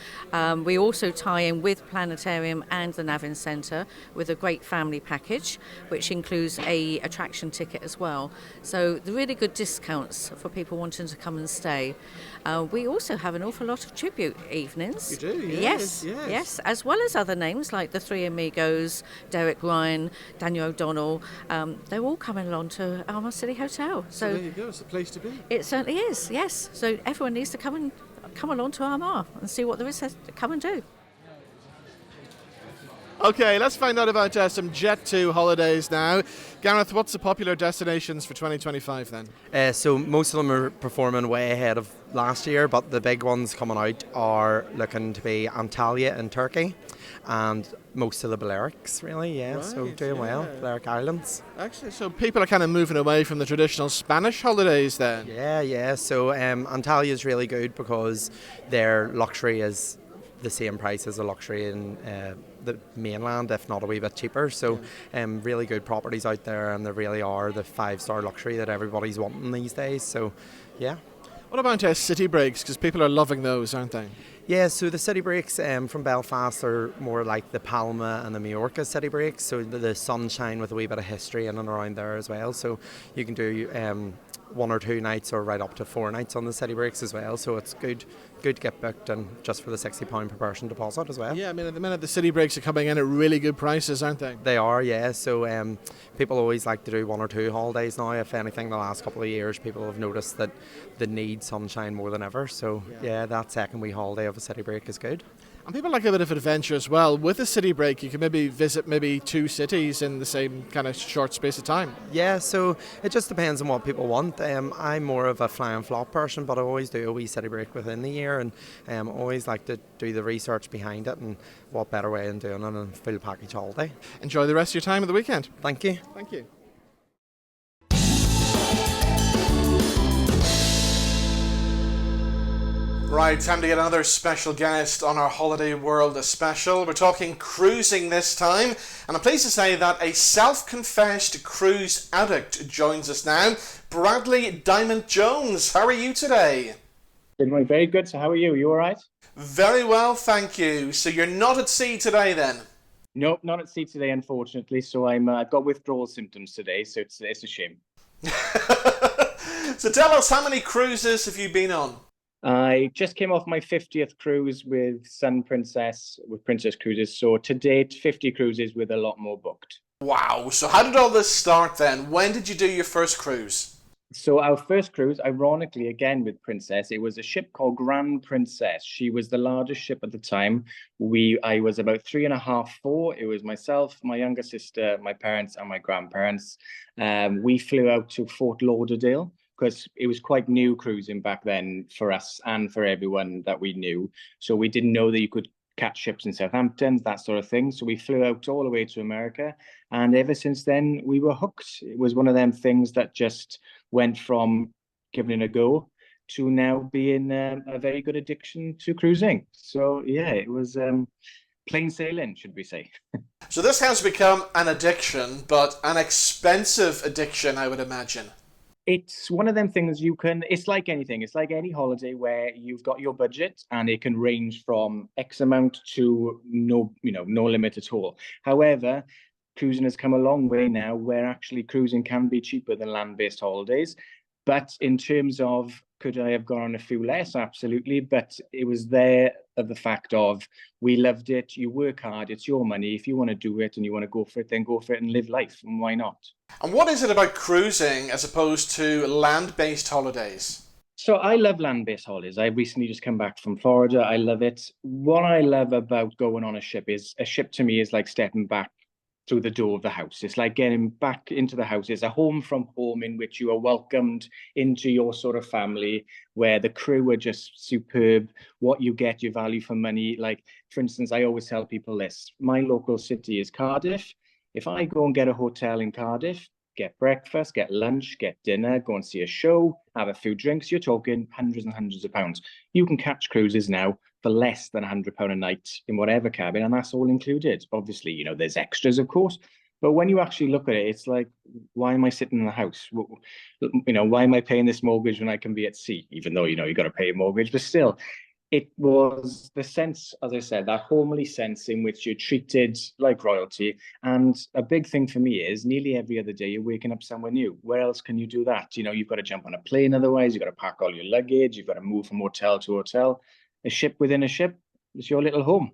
We also tie in with Planetarium and the Navan Centre with a great family package, which includes a attraction ticket as well. So the really good discounts for people wanting to come and stay. We also have an awful lot of tribute evenings. You do, yes. As well as other names like the Three Amigos, Derek Ryan, Daniel O'Donnell. They're all coming along to Armagh City Hotel. So there you go, it's the place to be. It certainly is, yes. So everyone needs to come along to Armagh and see what there is to come and do. Okay, let's find out about some Jet2 holidays now. Gareth, what's the popular destinations for 2025 then? So most of them are performing way ahead of last year, but the big ones coming out are looking to be Antalya in Turkey and most of the Balearics, really, Right, so doing well, Balearic Islands. Actually, so people are kind of moving away from the traditional Spanish holidays then? Yeah, so Antalya is really good because their luxury is the same price as a luxury in the mainland, if not a wee bit cheaper. So really good properties out there, and they really are the 5-star luxury that everybody's wanting these days. So yeah. What about city breaks? Because people are loving those, aren't they? Yeah, so the city breaks from Belfast are more like the Palma and the Majorca city breaks. So the sunshine with a wee bit of history in and around there as well. So you can do 1 or 2 nights or right up to 4 nights on the city breaks as well. So it's good to get booked, and just for the £60 per person deposit as well. Yeah, I mean at the minute the city breaks are coming in at really good prices, aren't they? They are, yeah. So people always like to do 1 or 2 holidays now. If anything, the last couple of years people have noticed that they need sunshine more than ever. So yeah, that second wee holiday of a city break is good. And people like a bit of adventure as well. With a city break, you can maybe visit 2 cities in the same kind of short space of time. Yeah, so it just depends on what people want. I'm more of a fly and flop person, but I always do a wee city break within the year, and always like to do the research behind it, and what better way than doing it on a full package holiday. Enjoy the rest of your time at the weekend. Thank you. Thank you. Right, time to get another special guest on our Holiday World special. We're talking cruising this time, and I'm pleased to say that a self-confessed cruise addict joins us now. Bradley Dyment-Jones, how are you today? Good morning. Very good. So how are you? You all right? Very well, thank you. So you're not at sea today then? Nope, not at sea today, unfortunately. So I've got withdrawal symptoms today, so it's a shame. So tell us, how many cruises have you been on? I just came off my 50th cruise with Sun Princess, with Princess Cruises. So to date, 50 cruises with a lot more booked. Wow. So how did all this start then? When did you do your first cruise? So our first cruise, ironically, again with Princess, it was a ship called Gran Princess. She was the largest ship at the time. I was about 3.5, 4. It was myself, my younger sister, my parents, and my grandparents. We flew out to Fort Lauderdale because it was quite new cruising back then for us and for everyone that we knew. So we didn't know that you could catch ships in Southampton, that sort of thing. So we flew out all the way to America. And ever since then, we were hooked. It was one of them things that just went from giving it a go to now being a very good addiction to cruising. So yeah, it was plain sailing, should we say. So this has become an addiction, but an expensive addiction, I would imagine. It's one of them things it's like anything. It's like any holiday where you've got your budget and it can range from X amount to no limit at all. However, cruising has come a long way now where actually cruising can be cheaper than land-based holidays. But in terms of, could I have gone on a few less? Absolutely. But it was there of the fact of, we loved it. You work hard. It's your money. If you want to do it and you want to go for it, then go for it and live life. And why not? And what is it about cruising as opposed to land-based holidays? So I love land-based holidays. I recently just come back from Florida. I love it. What I love about going on a ship to me is like stepping back through the door of the house. It's like getting back into the house. It's a home from home in which you are welcomed into your sort of family, where the crew are just superb. What you get, your value for money. Like, for instance, I always tell people this. My local city is Cardiff. If I go and get a hotel in Cardiff, get breakfast, get lunch, get dinner, go and see a show, have a few drinks, you're talking hundreds and hundreds of pounds. You can catch cruises now for less than £100 a night in whatever cabin, and that's all included. Obviously, there's extras, of course, but when you actually look at it, it's like, why am I sitting in the house? Why am I paying this mortgage when I can be at sea? Even though, you've got to pay a mortgage, but still, it was the sense, as I said, that homely sense in which you're treated like royalty. And a big thing for me is nearly every other day you're waking up somewhere new. Where else can you do that? You've got to jump on a plane otherwise, you've got to pack all your luggage, you've got to move from hotel to hotel. A ship within a ship is your little home.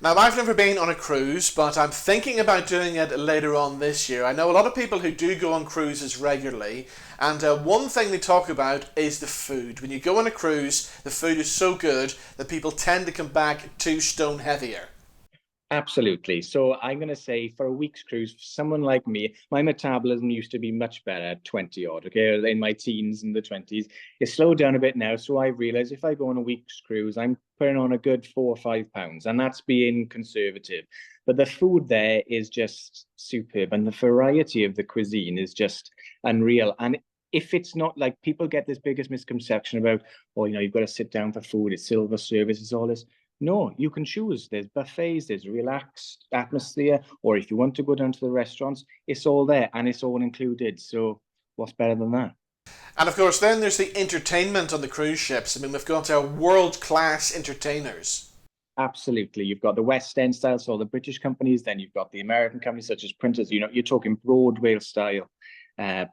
Now, I've never been on a cruise, but I'm thinking about doing it later on this year. I know a lot of people who do go on cruises regularly, and one thing they talk about is the food. When you go on a cruise, the food is so good that people tend to come back 2 stone heavier. Absolutely. So I'm going to say for a week's cruise, for someone like me, my metabolism used to be much better at 20 odd, okay? In my teens and the 20s. It's slowed down a bit now. So I realized if I go on a week's cruise, I'm putting on a good 4 or 5 pounds, and that's being conservative. But the food there is just superb, and the variety of the cuisine is just unreal. And if it's not, like, people get this biggest misconception about, you've got to sit down for food, it's silver service, it's all this. No, you can choose. There's buffets, there's relaxed atmosphere, or if you want to go down to the restaurants, it's all there and it's all included. So what's better than that? And of course, then there's the entertainment on the cruise ships. I mean, we've got our world-class entertainers. Absolutely. You've got the West End style, so the British companies, then you've got the American companies such as Printers. You're talking Broadway style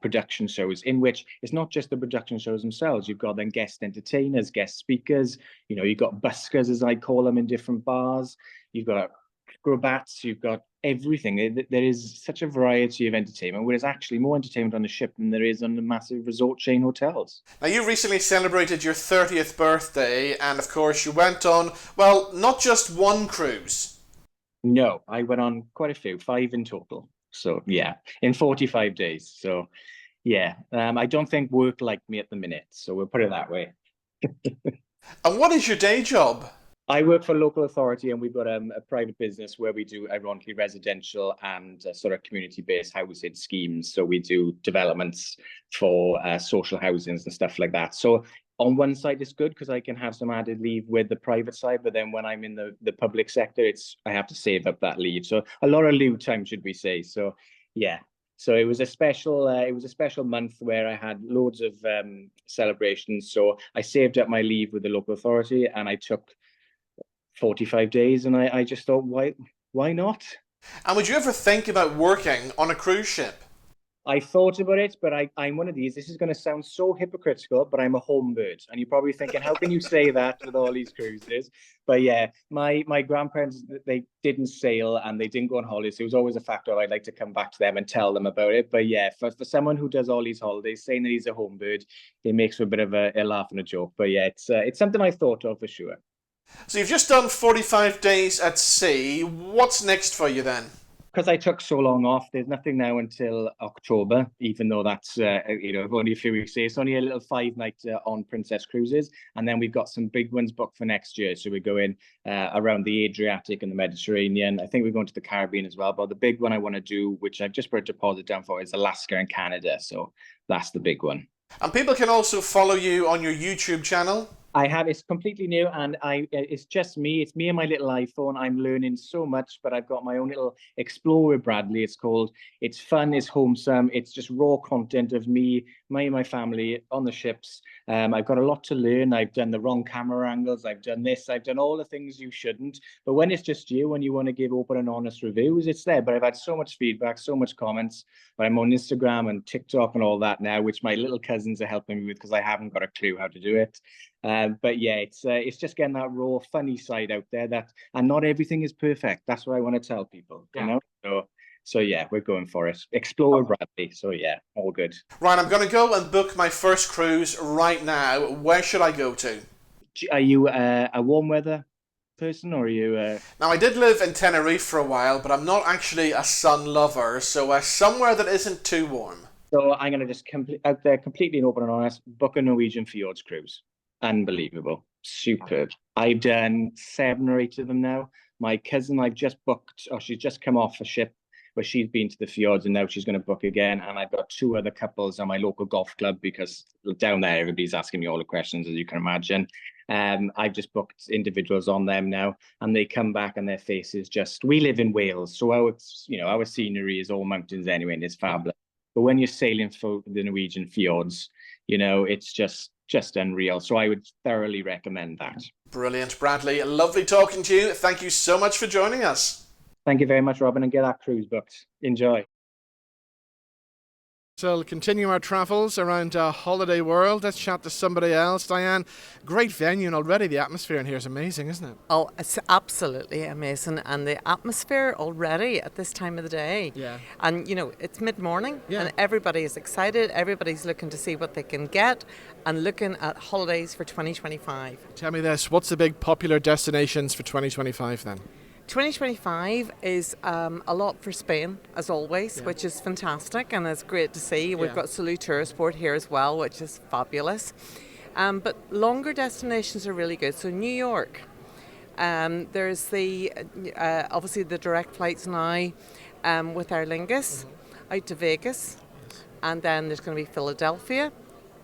production shows, in which it's not just the production shows themselves. You've got then guest entertainers, guest speakers, you've got buskers, as I call them, in different bars. You've got acrobats, you've got everything. There is such a variety of entertainment, where there's actually more entertainment on the ship than there is on the massive resort chain hotels. Now, you recently celebrated your 30th birthday, and of course you went on, well, not just one cruise. No, I went on quite a few, 5 in total. So yeah, in 45 days. So yeah, I don't think work liked me at the minute. So we'll put it that way. And what is your day job? I work for a local authority, and we've got a private business where we do, ironically, residential and sort of community-based housing schemes. So we do developments for social housings and stuff like that. So on one side, it's good because I can have some added leave with the private side, but then when I'm in the public sector, I have to save up that leave. So a lot of leave time, should we say. So yeah, So it was a special month where I had loads of celebrations. So I saved up my leave with the local authority, and I took 45 days, and I just thought, why not? And would you ever think about working on a cruise ship? I thought about it, but I'm one of these. This is going to sound so hypocritical, but I'm a home bird. And you're probably thinking, how can you say that with all these cruises? But yeah, my grandparents, they didn't sail and they didn't go on holidays. It was always a factor. I'd like to come back to them and tell them about it. But yeah, for someone who does all these holidays, saying that he's a home bird, it makes for a bit of a laugh and a joke. But yeah, it's something I thought of for sure. So you've just done 45 days at sea. What's next for you then? Because I took so long off, there's nothing now until October, even though that's, only a few weeks away. It's only a little 5-night on Princess Cruises. And then we've got some big ones booked for next year. So we're going around the Adriatic and the Mediterranean. I think we're going to the Caribbean as well. But the big one I want to do, which I've just put a deposit down for, is Alaska and Canada. So that's the big one. And people can also follow you on your YouTube channel. It's completely new, and it's just me. It's me and my little iPhone. I'm learning so much, but I've got my own little Explore with Bradley, it's called. It's fun, it's wholesome, it's just raw content of me and my family on the ships. I've got a lot to learn. I've done the wrong camera angles. I've done this. I've done all the things you shouldn't. But when it's just you and you want to give open and honest reviews, it's there. But I've had so much feedback, so much comments. But I'm on Instagram and TikTok and all that now, which my little cousins are helping me with because I haven't got a clue how to do it. But yeah, it's just getting that raw, funny side out there. And not everything is perfect. That's what I want to tell people, you know. So yeah, we're going for it. Explore Bradley. So yeah, all good. Right, I'm going to go and book my first cruise right now. Where should I go to? Are you a warm weather person, or are you? Now, I did live in Tenerife for a while, but I'm not actually a sun lover. So somewhere that isn't too warm. So I'm going to just out there, completely open and honest, book a Norwegian fjords cruise. Unbelievable, superb. I've done 7 or 8 of them now. My cousin, I've just booked, she's just come off a ship where she's been to the fjords, and now she's going to book again. And I've got 2 other couples on my local golf club, because down there everybody's asking me all the questions, as you can imagine. I've just booked individuals on them now, and they come back and their faces just. We live in Wales, so our scenery is all mountains anyway, and it's fabulous. But when you're sailing for the Norwegian fjords, it's just unreal. So I would thoroughly recommend that. Brilliant, Bradley. Lovely talking to you. Thank you so much for joining us. Thank you very much, Robin, and get that cruise booked. Enjoy. So we'll continue our travels around Holiday World. Let's chat to somebody else. Diane, great venue, and already the atmosphere in here is amazing, isn't it? Oh, it's absolutely amazing. And the atmosphere already at this time of the day. Yeah. And, it's mid-morning, and everybody is excited. Everybody's looking to see what they can get and looking at holidays for 2025. Tell me this, what's the big popular destinations for 2025 then? 2025 is a lot for Spain, as always, which is fantastic, and it's great to see. We've got Salou Tourisport here as well, which is fabulous. But longer destinations are really good. So New York, there's the obviously the direct flights now with Aer Lingus out to Vegas, and then there's going to be Philadelphia,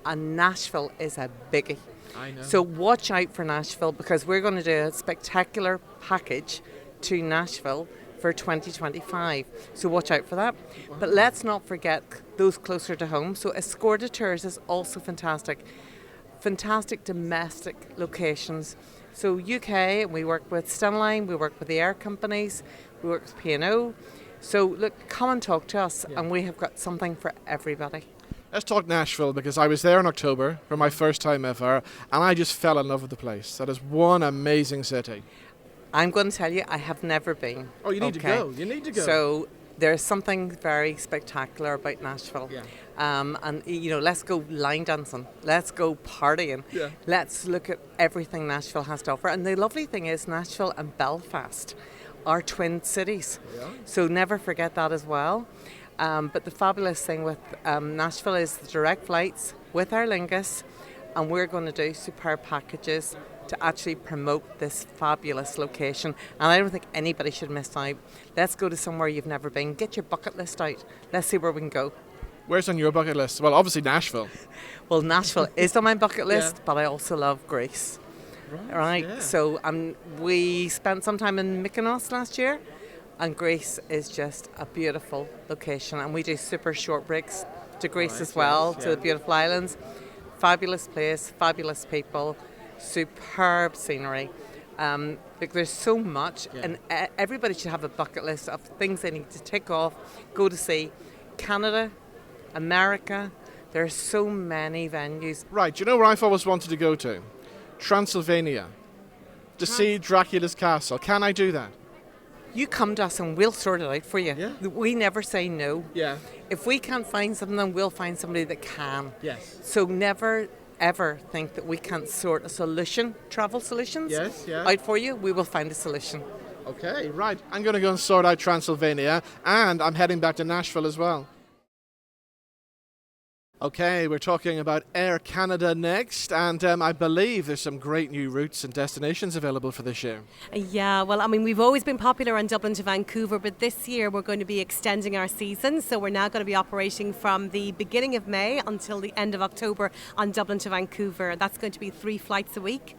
and Nashville is a biggie. I know. So watch out for Nashville, because we're going to do a spectacular package to Nashville for 2025. So watch out for that. Wow. But let's not forget those closer to home. So Escorted Tours is also fantastic. Fantastic domestic locations. So UK, we work with Stenaline, we work with the air companies, we work with P&O. So look, come and talk to us, and we have got something for everybody. Let's talk Nashville, because I was there in October for my first time ever, and I just fell in love with the place. That is one amazing city. I'm going to tell you, I have never been. Oh, you need to go. You need to go. So there's something very spectacular about Nashville. Yeah. And, let's go line dancing. Let's go partying. Yeah. Let's look at everything Nashville has to offer. And the lovely thing is Nashville and Belfast are twin cities. Yeah. So never forget that as well. But the fabulous thing with Nashville is the direct flights with Aer Lingus, and we're going to do superb packages to actually promote this fabulous location. And I don't think anybody should miss out. Let's go to somewhere you've never been. Get your bucket list out. Let's see where we can go. Where's on your bucket list? Well, obviously Nashville. Well, Nashville is on my bucket list, but I also love Greece. Right? Yeah. So we spent some time in Mykonos last year. And Greece is just a beautiful location, and we do super short breaks to Greece as well, to the beautiful islands. Fabulous place, fabulous people, superb scenery. There's so much, and everybody should have a bucket list of things they need to tick off, go to see. Canada, America, there are so many venues. Right, do you know where I've always wanted to go to? Transylvania, to see Dracula's castle. Can I do that? You come to us and we'll sort it out for you. Yeah. We never say no. Yeah. If we can't find something, then we'll find somebody that can. Yes. So never ever think that we can't sort a solution, travel solutions, out for you. We will find a solution. Okay, right. I'm going to go and sort out Transylvania, and I'm heading back to Nashville as well. Okay, we're talking about Air Canada next, and I believe there's some great new routes and destinations available for this year. Yeah, well, I mean, we've always been popular on Dublin to Vancouver, but this year we're going to be extending our season, so we're now going to be operating from the beginning of May until the end of October on Dublin to Vancouver. That's going to be 3 flights a week.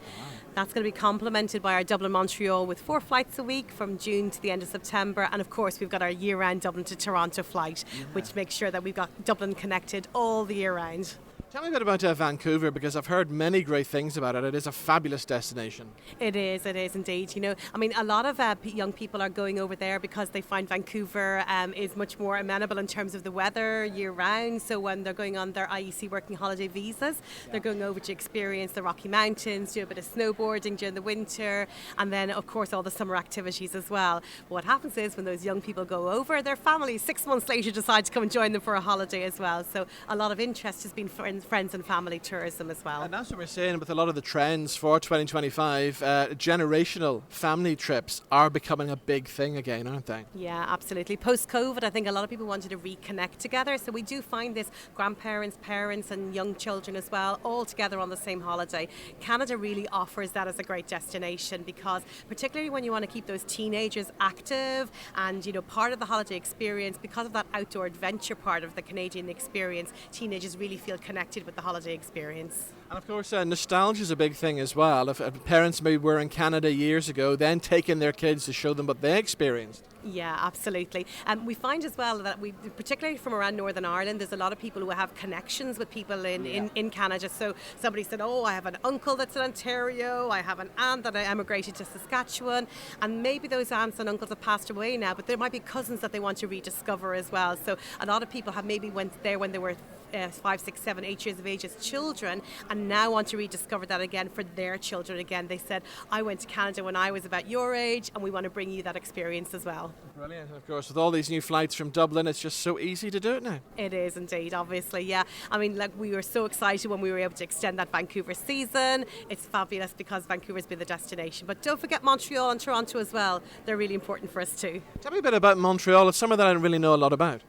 That's going to be complemented by our Dublin-Montreal with 4 flights a week from June to the end of September. And of course, we've got our year-round Dublin to Toronto flight, which makes sure that we've got Dublin connected all the year round. Tell me a bit about Vancouver, because I've heard many great things about it. It is a fabulous destination. It is indeed. You know, I mean, a lot of young people are going over there because they find Vancouver is much more amenable in terms of the weather year round. So when they're going on their IEC working holiday visas, they're going over to experience the Rocky Mountains, do a bit of snowboarding during the winter, and then of course all the summer activities as well. But what happens is when those young people go over, their families 6 months later decide to come and join them for a holiday as well. So a lot of interest has been friends and family tourism as well. And that's what we're saying with a lot of the trends for 2025. Generational family trips are becoming a big thing again, aren't they? Yeah, absolutely. Post-COVID, I think a lot of people wanted to reconnect together. So we do find this grandparents, parents and young children as well, all together on the same holiday. Canada really offers that as a great destination, because particularly when you want to keep those teenagers active and, you know, part of the holiday experience, because of that outdoor adventure part of the Canadian experience, teenagers really feel connected with the holiday experience. And of course, nostalgia is a big thing as well. If parents maybe were in Canada years ago, then taking their kids to show them what they experienced. Yeah, absolutely. We find as well that we, particularly from around Northern Ireland, there's a lot of people who have connections with people in Canada. So somebody said, oh, I have an uncle that's in Ontario, I have an aunt that I emigrated to Saskatchewan, and maybe those aunts and uncles have passed away now, but there might be cousins that they want to rediscover as well. So a lot of people have maybe went there when they were 5, 6, 7, 8 years of age as children, and now want to rediscover that again for their children again. They said, I went to Canada when I was about your age, and we want to bring you that experience as well. Brilliant. Of course, with all these new flights from Dublin, it's just so easy to do it now. It is indeed, obviously, yeah. I mean, like, we were so excited when we were able to extend that Vancouver season. It's fabulous because Vancouver's been the destination. But don't forget Montreal and Toronto as well. They're really important for us too. Tell me a bit about Montreal. It's somewhere that I don't really know a lot about.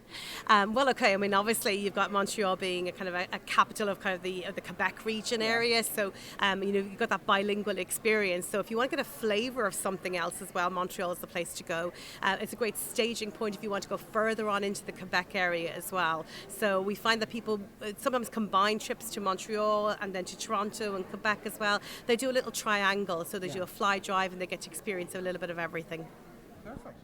Well, okay, I mean, obviously you've got Montreal being a kind of a capital of kind of the Quebec region area, so you know, you've got that bilingual experience. So if you want to get a flavour of something else as well, Montreal is the place to go. It's a great staging point if you want to go further on into the Quebec area as well. So we find that people sometimes combine trips to Montreal and then to Toronto and Quebec as well. They do a little triangle, so they do a fly drive and they get to experience a little bit of everything. Perfect.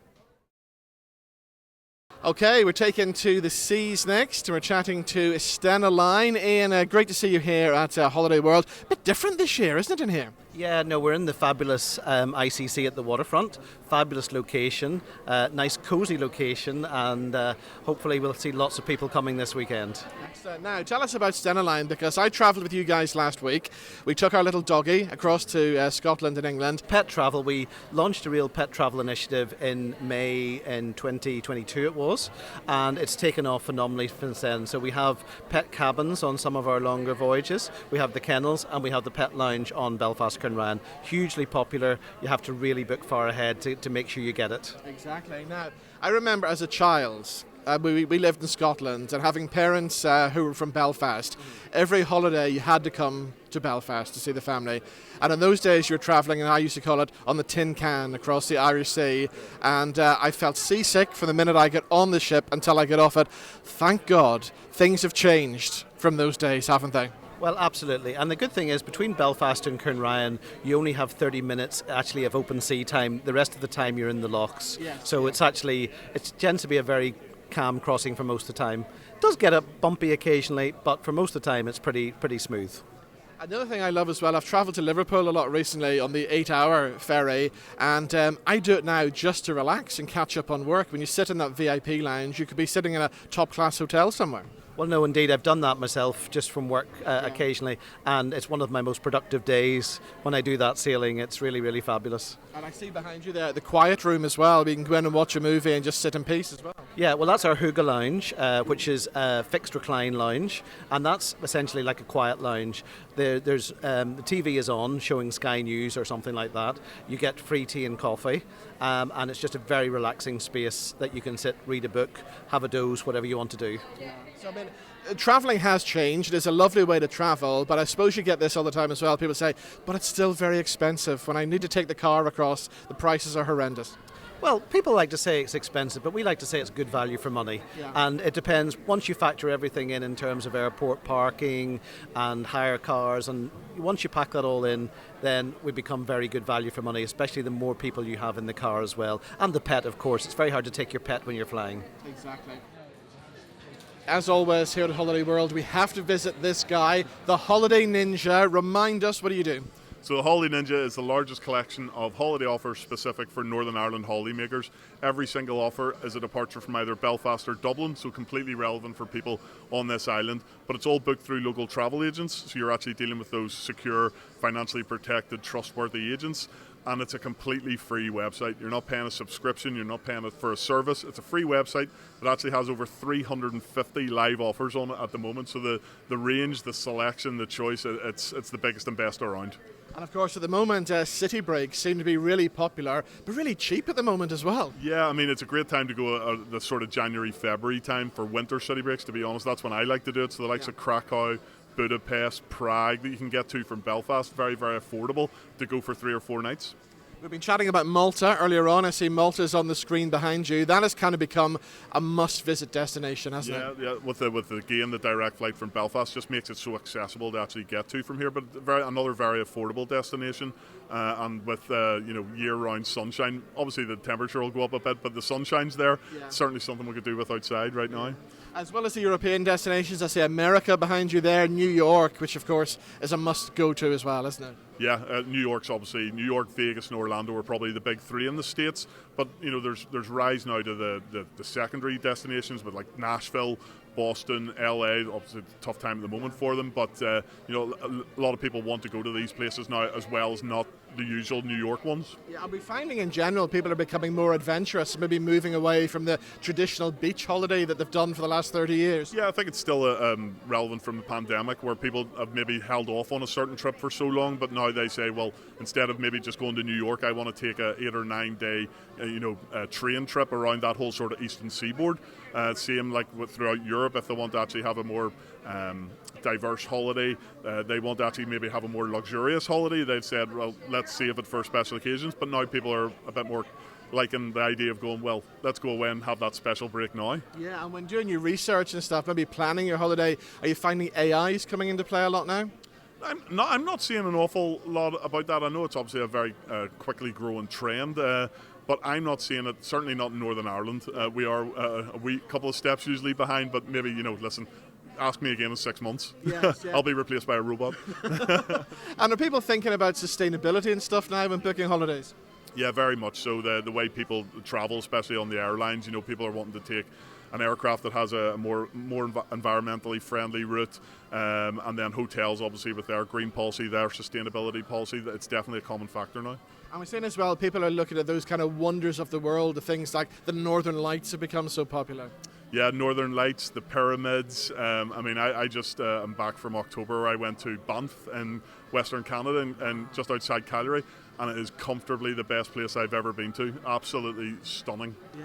Okay, we're taking to the seas next, and we're chatting to Stenaline. Ian, great to see you here at Holiday World. A bit different this year, isn't it, in here? Yeah, no, we're in the fabulous ICC at the waterfront. Fabulous location, nice cosy location, and hopefully we'll see lots of people coming this weekend. Excellent. Now, tell us about Stenaline, because I travelled with you guys last week. We took our little doggy across to Scotland and England. Pet travel, we launched a real pet travel initiative in May in 2022 it was, and it's taken off phenomenally since then. So we have pet cabins on some of our longer voyages, we have the kennels, and we have the pet lounge on Belfast, Gran. Hugely popular. You have to really book far ahead to make sure you get it. Exactly. Now, I remember as a child, we lived in Scotland, and having parents who were from Belfast, every holiday you had to come to Belfast to see the family. And in those days you were travelling, and I used to call it on the tin can across the Irish Sea, and I felt seasick from the minute I got on the ship until I got off it. Thank God things have changed from those days, haven't they? Well, absolutely. And the good thing is, between Belfast and Cairnryan, you only have 30 minutes actually of open sea time. The rest of the time you're in the locks. Yes. So it tends to be a very calm crossing for most of the time. It does get a bumpy occasionally, but for most of the time it's pretty smooth. Another thing I love as well, I've travelled to Liverpool a lot recently on the 8-hour ferry, and I do it now just to relax and catch up on work. When you sit in that VIP lounge, you could be sitting in a top-class hotel somewhere. Well, no, indeed. I've done that myself just from work occasionally, and it's one of my most productive days when I do that sailing. It's really, really fabulous. And I see behind you there the quiet room as well. We can go in and watch a movie and just sit in peace as well. Yeah, well, that's our Hygge Lounge, which is a fixed recline lounge, and that's essentially like a quiet lounge. There's the TV is on, showing Sky News or something like that. You get free tea and coffee, and it's just a very relaxing space that you can sit, read a book, have a doze, whatever you want to do. Yeah. So, I mean, travelling has changed. It is a lovely way to travel, but I suppose you get this all the time as well. People say, but it's still very expensive. When I need to take the car across, the prices are horrendous. Well, people like to say it's expensive, but we like to say it's good value for money. Yeah. And it depends, once you factor everything in terms of airport parking and hire cars, and once you pack that all in, then we become very good value for money, especially the more people you have in the car as well. And the pet, of course. It's very hard to take your pet when you're flying. Exactly. As always, here at Holiday World, we have to visit this guy, the Holiday Ninja. Remind us, what do you do? So the Holiday Ninja is the largest collection of holiday offers specific for Northern Ireland holidaymakers. Every single offer is a departure from either Belfast or Dublin, so completely relevant for people on this island. But it's all booked through local travel agents, so you're actually dealing with those secure, financially protected, trustworthy agents. And it's a completely free website. You're not paying a subscription, you're not paying for a service. It's a free website that actually has over 350 live offers on it at the moment. So the range, the selection, the choice, it's the biggest and best around. And of course, at the moment, city breaks seem to be really popular, but really cheap at the moment as well. Yeah, I mean, it's a great time to go the sort of January, February time for winter city breaks, to be honest. That's when I like to do it. So the likes of Krakow, Budapest, Prague that you can get to from Belfast, very, very affordable to go for 3 or 4 nights. We've been chatting about Malta earlier on. I see Malta's on the screen behind you. That has kind of become a must-visit destination, hasn't it? Yeah, with the direct flight from Belfast just makes it so accessible to actually get to from here. But another very affordable destination, and with year-round sunshine. Obviously, the temperature will go up a bit, but the sunshine's there. Yeah. Certainly something we could do with outside right now. As well as the European destinations, I see America behind you there, New York, which of course is a must-go-to as well, isn't it? Yeah, New York's obviously, New York, Vegas and Orlando are probably the big 3 in the States, but there's rise now to the secondary destinations with like Nashville, Boston, LA, obviously a tough time at the moment for them, but a lot of people want to go to these places now as well as not the usual New York ones. Yeah, I'll be finding in general people are becoming more adventurous, maybe moving away from the traditional beach holiday that they've done for the last 30 years. Yeah, I think it's still relevant from the pandemic where people have maybe held off on a certain trip for so long, but now they say, well, instead of maybe just going to New York, I want to take a 8 or 9 day train trip around that whole sort of eastern seaboard. Same like throughout Europe, if they want to actually have a more diverse holiday, they want to actually maybe have a more luxurious holiday. They've said, well, let's save it for special occasions, but now people are a bit more liking the idea of going, well, let's go away and have that special break now. Yeah, and when doing your research and stuff, maybe planning your holiday, are you finding AIs coming into play a lot now? I'm not seeing an awful lot about that. I know it's obviously a very quickly growing trend, but I'm not seeing it, certainly not in Northern Ireland. We are a couple of steps usually behind, but maybe, listen, ask me again in 6 months. Yes, yeah. I'll be replaced by a robot. And are people thinking about sustainability and stuff now when booking holidays? Yeah, very much so. The way people travel, especially on the airlines, people are wanting to take an aircraft that has a more environmentally friendly route, and then hotels, obviously, with their green policy, their sustainability policy, it's definitely a common factor now. And we're seeing as well, people are looking at those kind of wonders of the world, the things like the Northern Lights have become so popular. Yeah, Northern Lights, the pyramids. I just am back from October. I went to Banff in Western Canada and just outside Calgary, and it is comfortably the best place I've ever been to. Absolutely stunning. Yeah.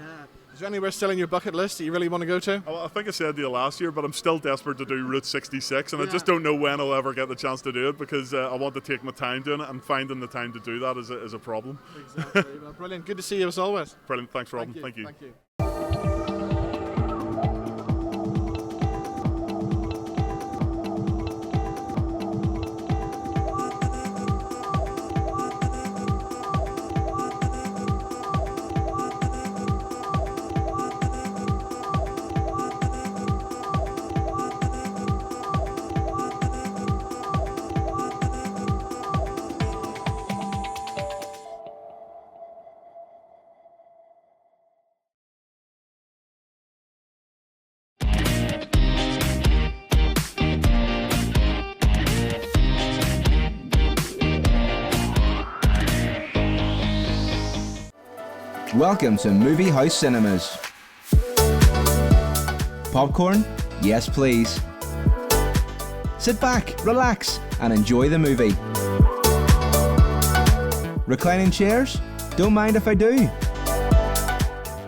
Is there anywhere still on your bucket list that you really want to go to? I think I said to you last year, but I'm still desperate to do Route 66, and I just don't know when I'll ever get the chance to do it because I want to take my time doing it, and finding the time to do that is a problem. Exactly. Well, brilliant. Good to see you as always. Brilliant. Thanks, Robin. Thank you. Thank you. Welcome to Movie House Cinemas. Popcorn? Yes, please. Sit back, relax, and enjoy the movie. Reclining chairs? Don't mind if I do.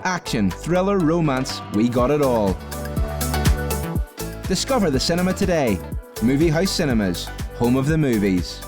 Action, thriller, romance, we got it all. Discover the cinema today. Movie House Cinemas, home of the movies.